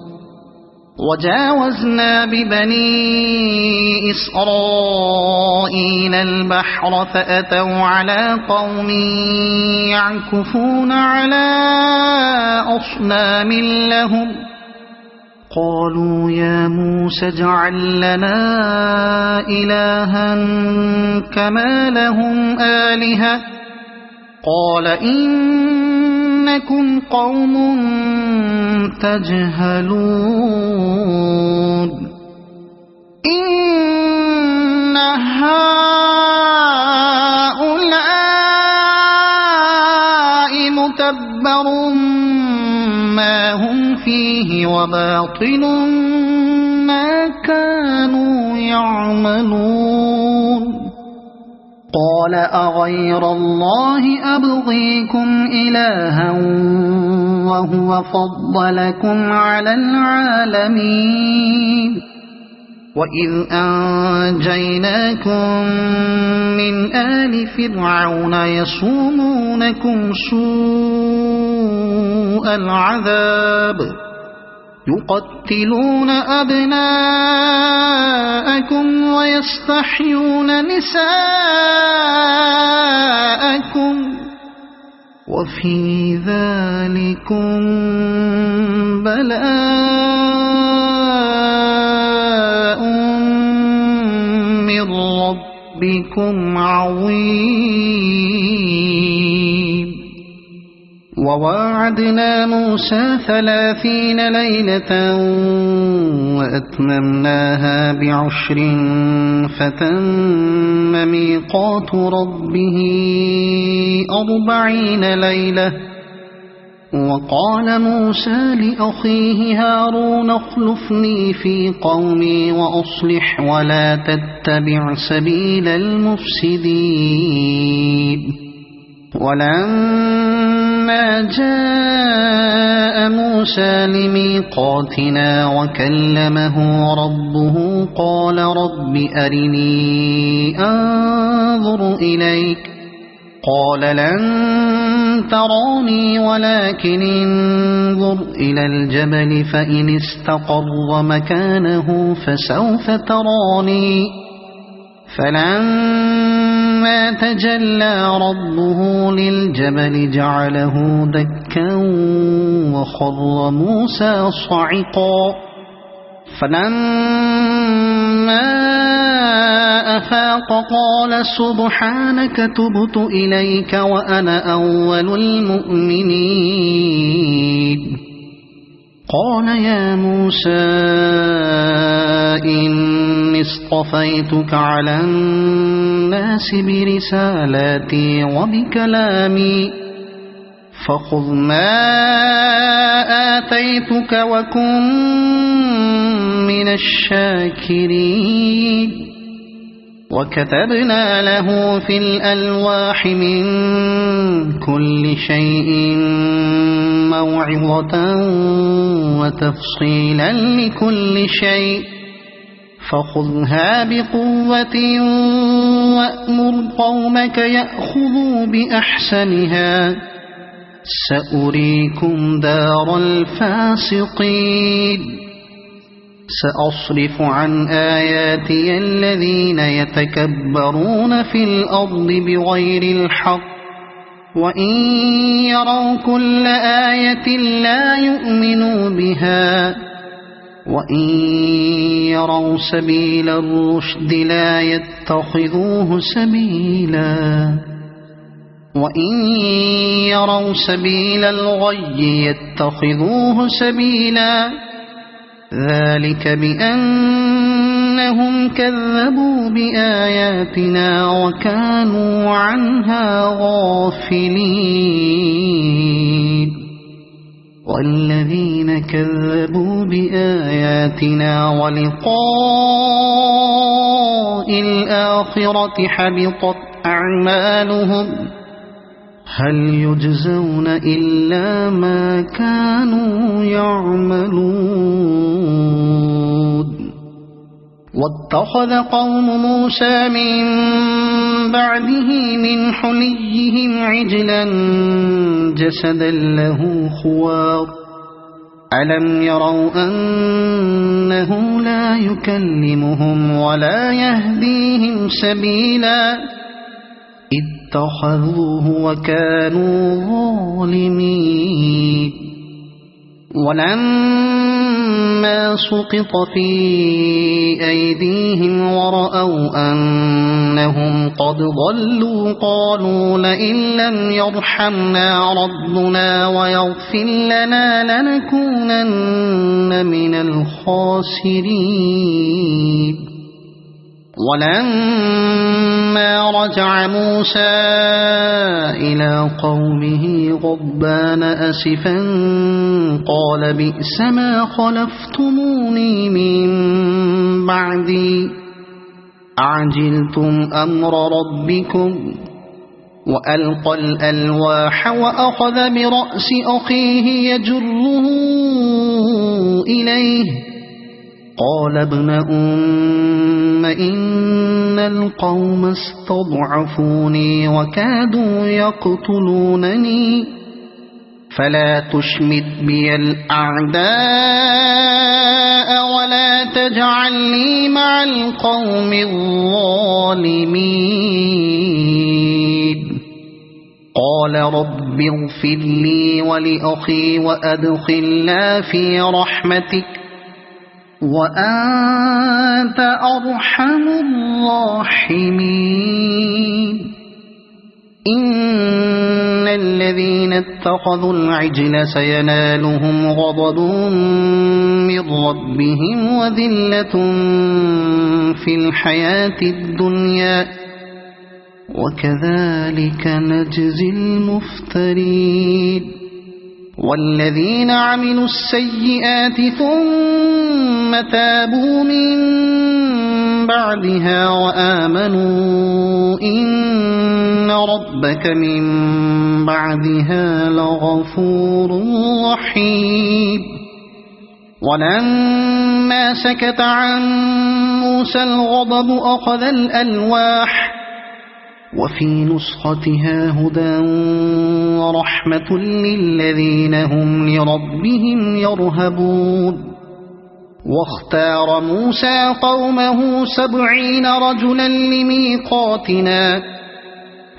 A: وجاوزنا ببني إسرائيل البحر فأتوا على قوم يعكفون على أصنام لهم قالوا يا موسى اجعل لنا إلها كما لهم آلهة قال إنكم قوم تجهلون إن هؤلاء متبر ما هم فيه وباطل ما كانوا يعملون قال أغير الله أبغيكم إلها وهو فضلكم على العالمين وإذ أنجيناكم من آل فرعون يصومونكم سوء العذاب يقتلون أبناءكم ويستحيون نساءكم وفي ذلكم بلاء من ربكم عظيم وواعدنا موسى 30 ليلة وأتممناها ب10 فتم ميقات ربه 40 ليلة وقال موسى لأخيه هارون اخلفني في قومي وأصلح ولا تتبع سبيل المفسدين ولما جاء موسى لميقاتنا وكلمه ربه قال رب أرني أنظر إليك قال لن تراني ولكن انظر إلى الجبل فإن استقر مكانه فسوف تراني فلما تجلى ربه للجبل جعله دكا وخر موسى صعقا فلما أفاق قال سبحانك تبت إليك وأنا أول المؤمنين قال يا موسى إني اصطفيتك على الناس برسالاتي وبكلامي فخذ ما آتيتك وكن من الشاكرين وكتبنا له في الألواح من كل شيء موعظة وتفصيلا لكل شيء فخذها بقوة وأمر قومك يأخذوا بأحسنها سأريكم دار الفاسقين سأصرف عن آياتي الذين يتكبرون في الأرض بغير الحق وإن يروا كل آية لا يؤمنوا بها وإن يروا سبيل الرشد لا يتخذوه سبيلا وإن يروا سبيل الغي يتخذوه سبيلا ذلك بأنهم كذبوا بآياتنا وكانوا عنها غافلين والذين كذبوا بآياتنا ولقاء الآخرة حبطت أعمالهم هل يجزون إلا ما كانوا يعملون واتخذ قوم موسى من بعده من حليهم عجلا جسدا له خوار ألم يروا أنه لا يكلمهم ولا يهديهم سبيلا اتخذوه وكانوا ظالمين ولما سقط في أيديهم ورأوا أنهم قد ضلوا قالوا لئن لم يرحمنا ربنا ويغفر لنا لنكونن من الخاسرين ولما رجع موسى إلى قومه غضبان أسفا قال بئس ما خلفتموني من بعدي أعجلتم أمر ربكم وألقى الألواح وأخذ برأس أخيه يجره إليه قال ابن أم إن القوم استضعفوني وكادوا يقتلونني فلا تشمت بي الأعداء ولا تجعلني مع القوم الظالمين قال رب اغفر لي ولأخي وأدخلنا في رحمتك وأنت أرحم الراحمين إن الذين اتخذوا العجل سينالهم غضب من ربهم وذلة في الحياة الدنيا وكذلك نجزي المفترين والذين عملوا السيئات ثم تابوا من بعدها وآمنوا إن ربك من بعدها لغفور رحيم ولما سكت عن موسى الغضب أخذ الألواح وفي نسختها هدى ورحمة للذين هم لربهم يرهبون واختار موسى قومه 70 رجلا لميقاتنا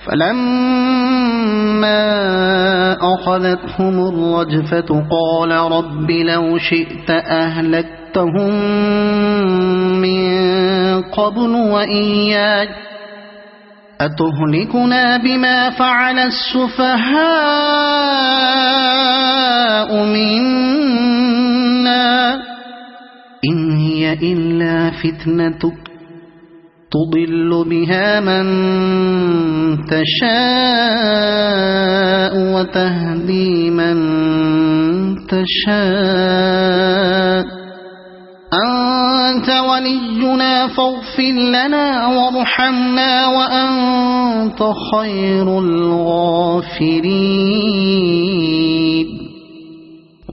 A: فلما أخذتهم الرجفة قال رب لو شئت أهلكتهم من قبل وإياي أتهلكنا بما فعل السفهاء منا إن هي إلا فتنتك تضل بها من تشاء وتهدي من تشاء أنت ولينا فاغفر لنا وارحمنا وأنت خير الغافرين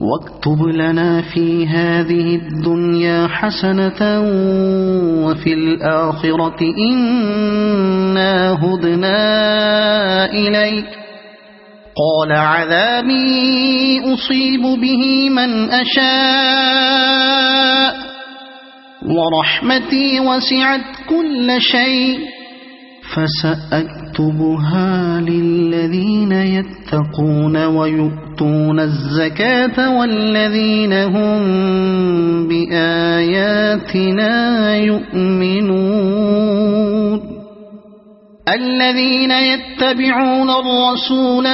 A: واكتب لنا في هذه الدنيا حسنة وفي الآخرة إنا هدنا إليك قال عذابي أصيب به من أشاء ورحمتي وسعت كل شيء فسأكتبها للذين يتقون ويؤتون الزكاة والذين هم بآياتنا يؤمنون الذين يتبعون الرسول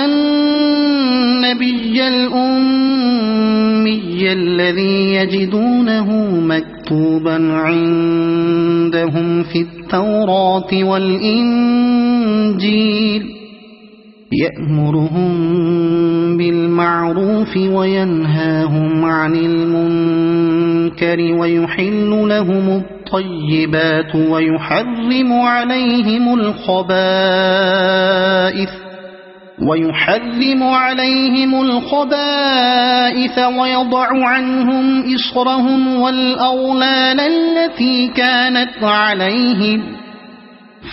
A: النبي الأمي الذي يجدونه مكتوبا عندهم في التوراة والإنجيل يأمرهم بالمعروف وينهاهم عن المنكر ويحل لهم الطيبات ويحرم عليهم الخبائث ويضع عنهم إصرهم والأغلال التي كانت عليهم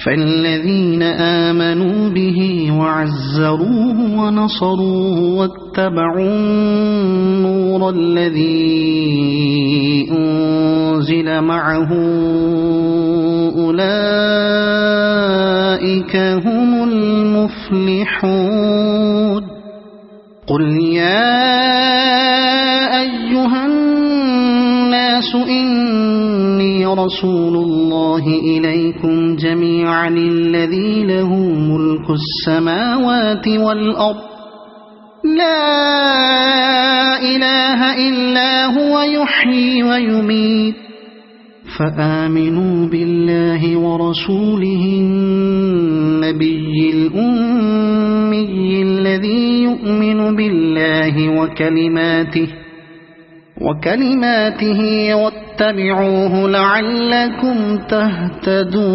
A: فالذين آمنوا به وعزروه ونصروه واتبعوا النور الذي أنزل معه أولئك هم المفلحون قل يا أيها الناس إني رسول الله إليكم جميعا الذي له ملك السماوات والأرض لا إله إلا هو يحيي ويميت فآمنوا بالله ورسوله النبي الأمي الذي يؤمن بالله وكلماته واتبعوه لعلكم تهتدون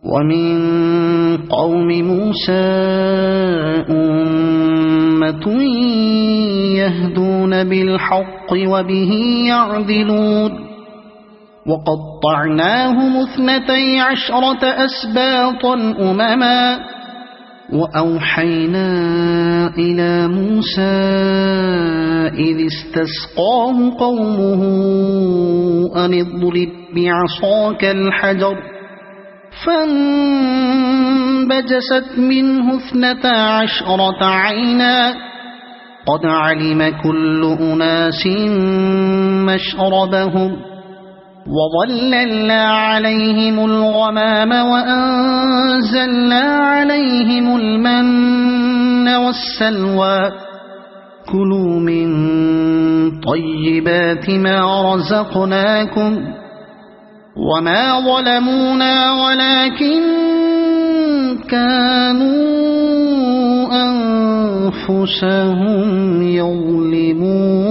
A: ومن قوم موسى أمة يهدون بالحق وبه يعدلون وقطعناهم 12 أسباطا أمما وأوحينا إلى موسى إذ استسقاه قومه أن اضرب بعصاك الحجر فانبجست منه 12 عينا قد علم كل أناس مشربهم وظللنا عليهم الغمام وأنزلنا عليهم المن والسلوى كلوا من طيبات ما رزقناكم وما ظلمونا ولكن كانوا أنفسهم يظلمون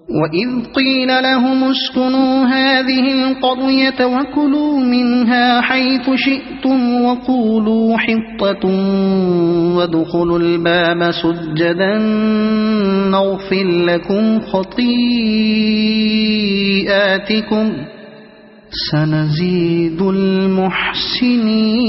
A: وإذ قيل لهم اسكنوا هذه القرية وكلوا منها حيث شئتم وقولوا حطة وادخلوا الباب سجدا نغفر لكم خطيئاتكم سنزيد المحسنين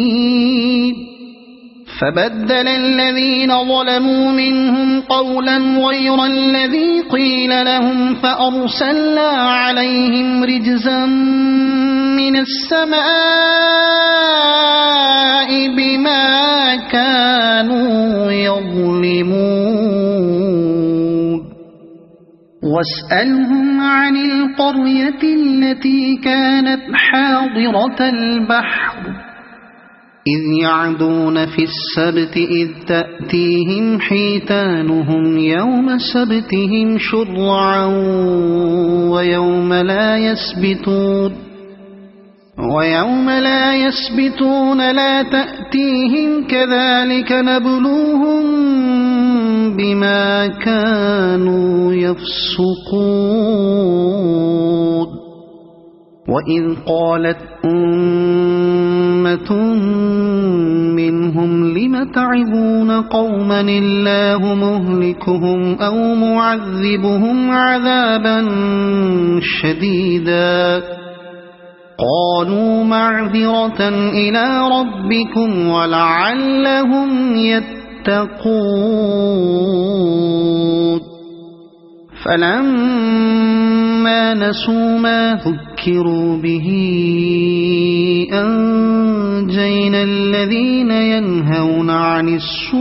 A: فبدل الذين ظلموا منهم قولا غير الذي قيل لهم فأرسلنا عليهم رجزا من السماء بما كانوا يظلمون واسألهم عن القرية التي كانت حاضرة البحر إذ يعدون في السبت إذ تأتيهم حيتانهم يوم سبتهم شرعا ويوم لا يسبتون لا تأتيهم كذلك نبلوهم بما كانوا يفسقون وإذ قالت أمة منهم لم تعظون قوما الله مهلكهم أو معذبهم عذابا شديدا قالوا معذرة إلى ربكم ولعلهم يتقون فلما نسوا ما ذكروا به أنجينا الذين ينهون عن السوء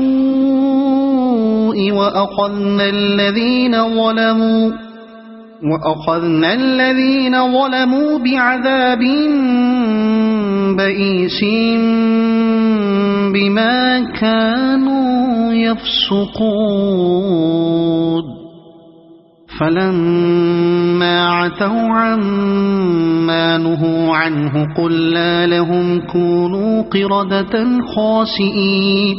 A: وأخذنا الذين ظلموا بعذاب بئيس بما كانوا يفسقون فلما عتوا عما نهوا عنه قلنا لهم كونوا قردة خاسئين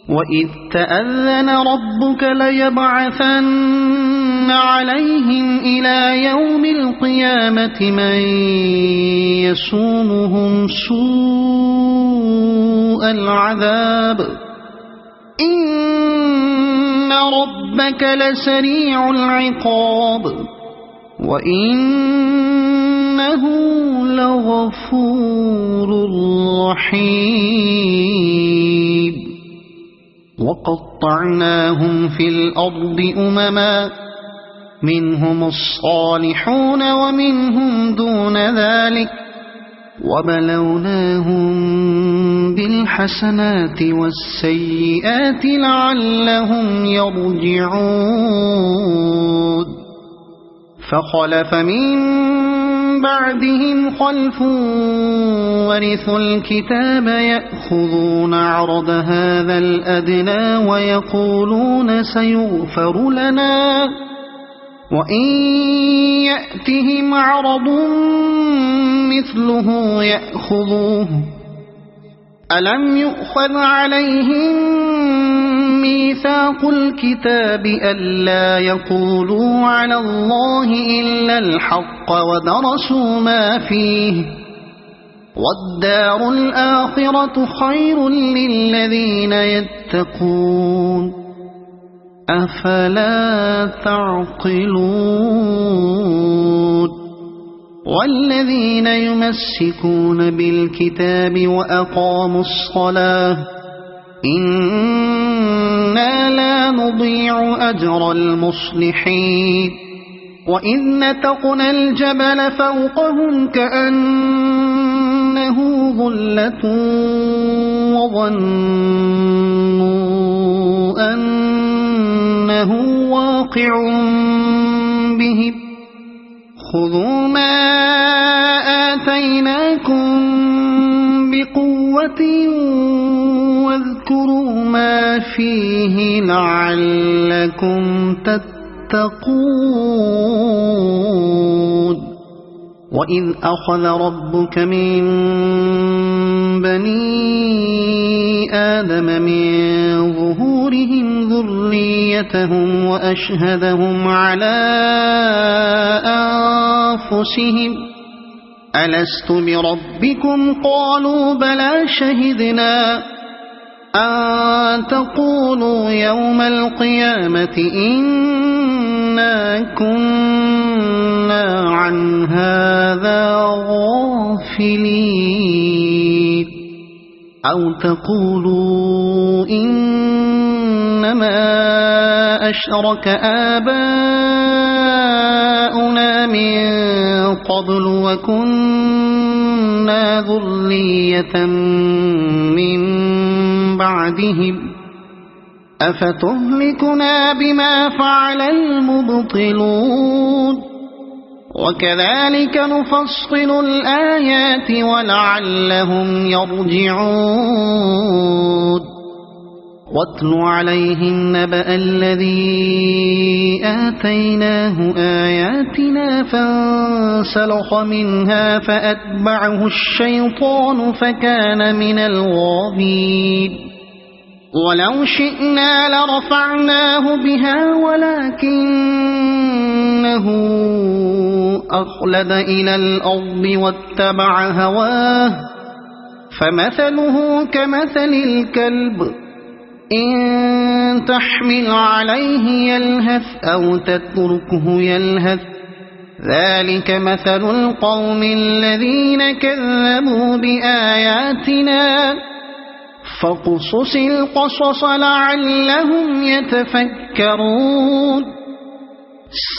A: وإذ تأذن ربك ليبعثن عليهم إلى يوم القيامة من يسومهم سوء العذاب إن ربك لسريع العقاب وإنه لغفور رحيم وقطعناهم في الأرض أمما منهم الصالحون ومنهم دون ذلك وبلوناهم بالحسنات والسيئات لعلهم يرجعون فخلف من بعدهم خلف ورثوا الكتاب يأخذون عرض هذا الأدنى ويقولون سيغفر لنا وإن يأتهم عرض مثله يأخذوه ألم يؤخذ عليهم ميثاق الكتاب ألا يقولوا على الله إلا الحق ودرسوا ما فيه والدار الآخرة خير للذين يتقون أفلا تعقلون والذين يمسكون بالكتاب وأقاموا الصلاة إنا لا نضيع أجر المصلحين وإذ نتقنا الجبل فوقهم كأنه ظلة وظنوا أنه واقع بهم خذوا ما آتيناكم بقوة واذكروا ما فيه لعلكم تتقون وإذ أخذ ربك من بني آدم من ظهورهم ذريتهم وأشهدهم على أنفسهم ألست بربكم قالوا بلى شهدنا أن تقولوا يوم القيامة إنا كنا عن هذا غافلين أو تقولوا إنما أشرك آباؤنا من قبل وكنا ذرية من بعدهم أفتهلكنا بما فعل المبطلون وكذلك نفصل الآيات ولعلهم يرجعون واتل عليهم نبأ الذي آتيناه آياتنا فانسلخ منها فأتبعه الشيطان فكان من الغاوين ولو شئنا لرفعناه بها ولكنه أخلد إلى الأرض واتبع هواه فمثله كمثل الكلب إن تحمل عليه يلهث أو تتركه يلهث ذلك مثل القوم الذين كذبوا بآياتنا فاقصص القصص لعلهم يتفكرون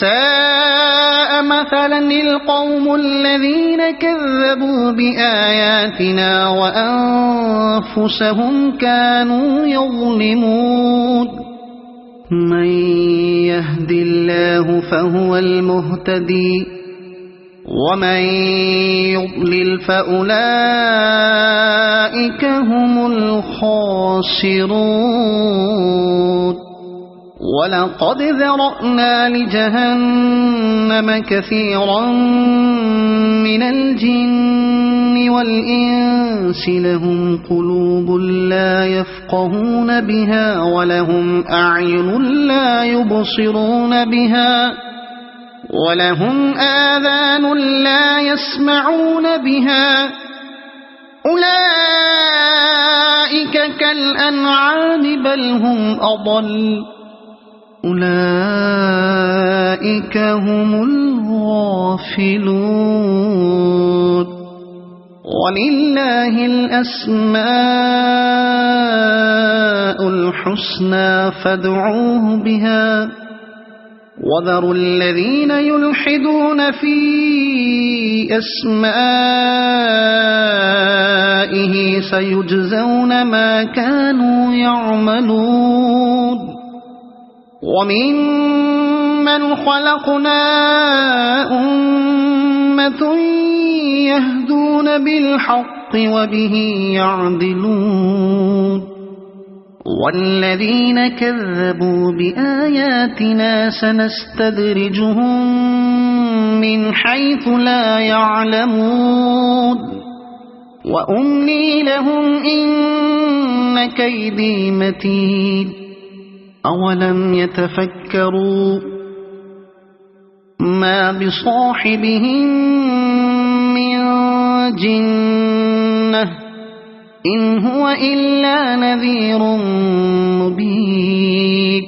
A: ساء مثلا القوم الذين كذبوا بآياتنا وأنفسهم كانوا يظلمون من يهد الله فهو المهتدي ومن يضلل فأولئك هم الخاسرون ولقد ذرأنا لجهنم كثيرا من الجن والإنس لهم قلوب لا يفقهون بها ولهم أعين لا يبصرون بها ولهم آذان لا يسمعون بها أولئك كالأنعام بل هم أضل أولئك هم الغافلون ولله الأسماء الحسنى فادعوه بها وذروا الذين يلحدون في أسمائه سيجزون ما كانوا يعملون وممن خلقنا أمة يهدون بالحق وبه يعدلون والذين كذبوا بآياتنا سنستدرجهم من حيث لا يعلمون وأملي لهم إن كيدي متين أولم يتفكروا ما بصاحبهم من جنة إن هو إلا نذير مبين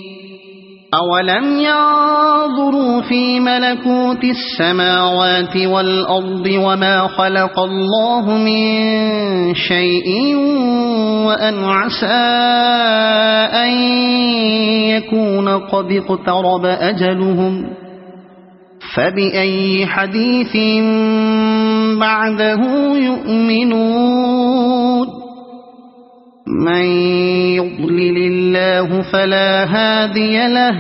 A: أولم ينظروا في ملكوت السماوات والأرض وما خلق الله من شيء وأن عسى أن يكون قد اقترب أجلهم فبأي حديث بعده يؤمنون من يضلل الله فلا هادي له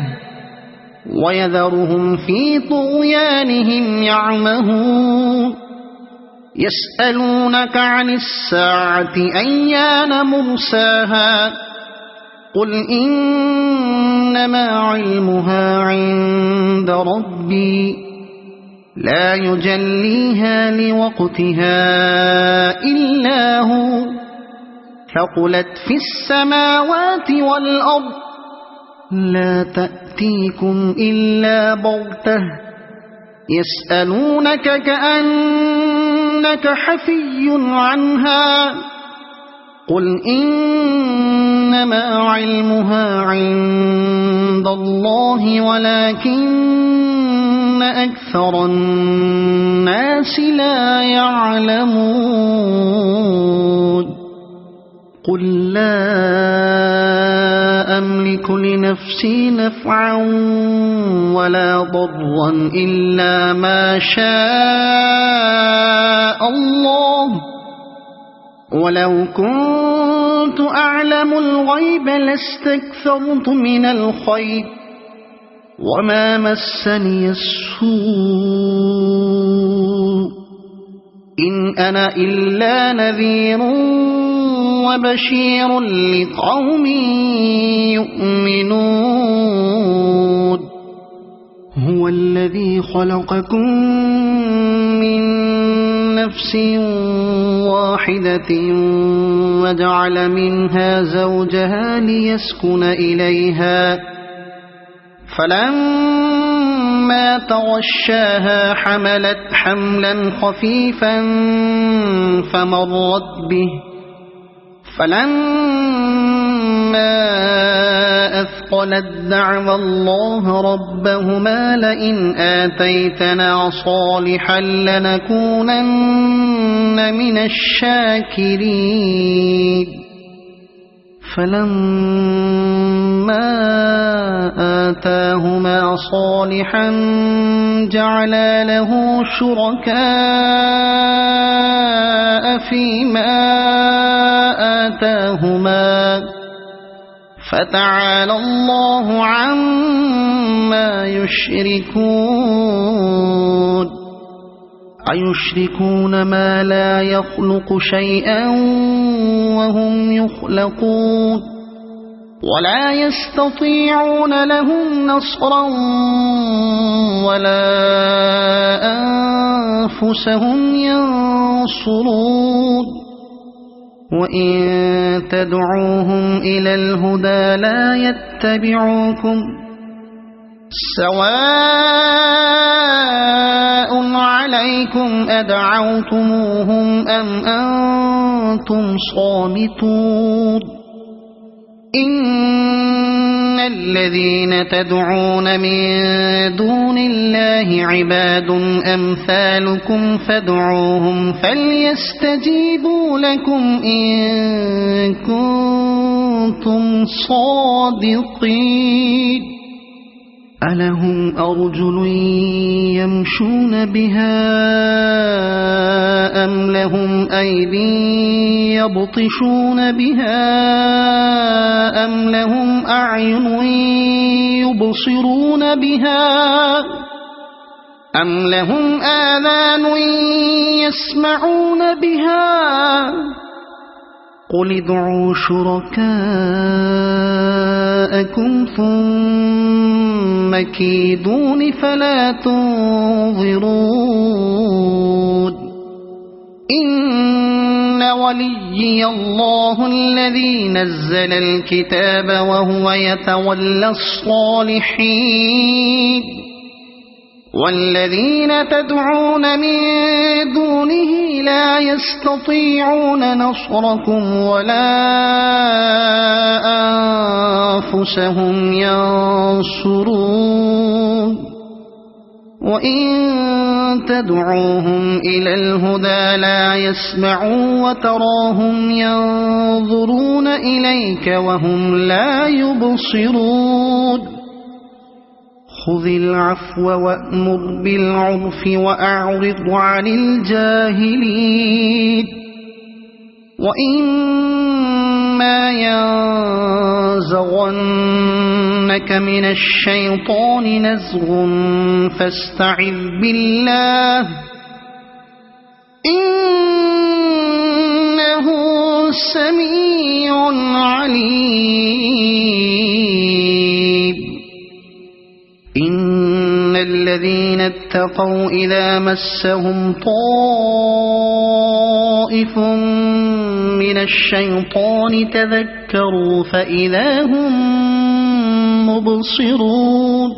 A: ويذرهم في طغيانهم يعمهون يسألونك عن الساعة أيان مرساها قل إنما علمها عند ربي لا يجليها لوقتها إلا هو ثقلت في السماوات والأرض لا تأتيكم إلا بغتة يسألونك كأنك حفي عنها قل إنما علمها عند الله ولكن أكثر الناس لا يعلمون قل لا أملك لنفسي نفعا ولا ضرا إلا ما شاء الله ولو كنت أعلم الغيب لاستكثرت من الخير وما مسني السوء إن أنا إلا نذير وبشير لقوم يؤمنون هو الذي خلقكم من نفس واحدة وجعل منها زوجها ليسكن إليها فلما تغشاها حملت حملا خفيفا فمرت به فلما أثقلت دعوا الله ربهما لئن آتيتنا صالحا لنكونن من الشاكرين فلما ما آتاهما صالحا جعلا له شركاء فيما آتاهما فتعالى الله عما يشركون أيشركون ما لا يخلق شيئا وهم يخلقون ولا يستطيعون لهم نصرا ولا أنفسهم ينصرون وإن تدعوهم إلى الهدى لا يتبعوكم سواء عليكم أدعوتموهم أم أنتم صامتون إن الذين تدعون من دون الله عباد أمثالكم فادعوهم فليستجيبوا لكم إن كنتم صادقين ألهم أرجل يمشون بها أم لهم أيدي يبطشون بها أم لهم أعين يبصرون بها أم لهم آذان يسمعون بها قل ادعوا شركاءكم ثم كيدون فلا تنظرون إن وليي الله الذي نزل الكتاب وهو يتولى الصالحين والذين تدعون من دونه لا يستطيعون نصركم ولا أنفسهم ينصرون وإن تدعوهم إلى الهدى لا يسمعوا وتراهم ينظرون إليك وهم لا يبصرون خذ العفو وأمر بالعرف وأعرض عن الجاهلين وإما ينزغنك من الشيطان نزغ فاستعذ بالله إنه سميع عليم إن الذين اتقوا إذا مسهم طائف من الشيطان تذكروا فإذا هم مبصرون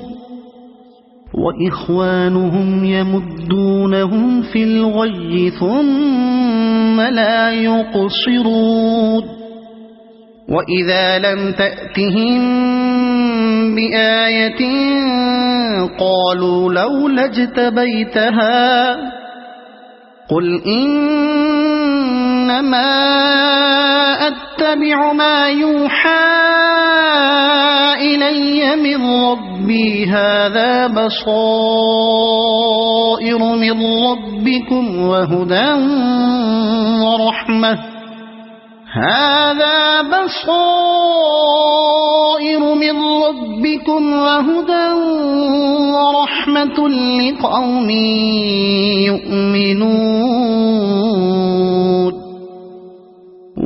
A: وإخوانهم يمدونهم في الغي ثم لا يقصرون وإذا لم تأتهم بآية قالوا لولا اجتبيتها قل إنما أتبع ما يوحى إلي من ربي هذا بصائر من ربكم وهدى ورحمة هذا بصائر من ربكم وهدى ورحمة لقوم يؤمنون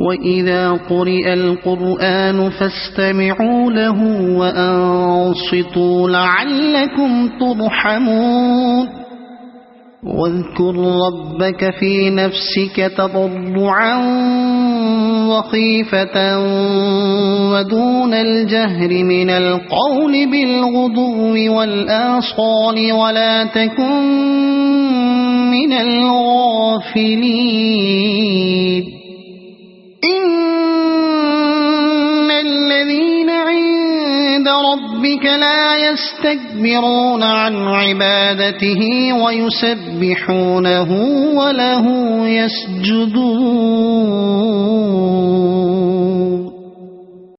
A: وإذا قرئ القرآن فاستمعوا له وأنصتوا لعلكم ترحمون واذكر ربك في نفسك تضرعا وخيفة ودون الجهر من القول بالغدو والآصال ولا تكن من الغافلين إن الذين عند ربك لا يستكبرون عن عبادته ويسبحونه وله يسجدون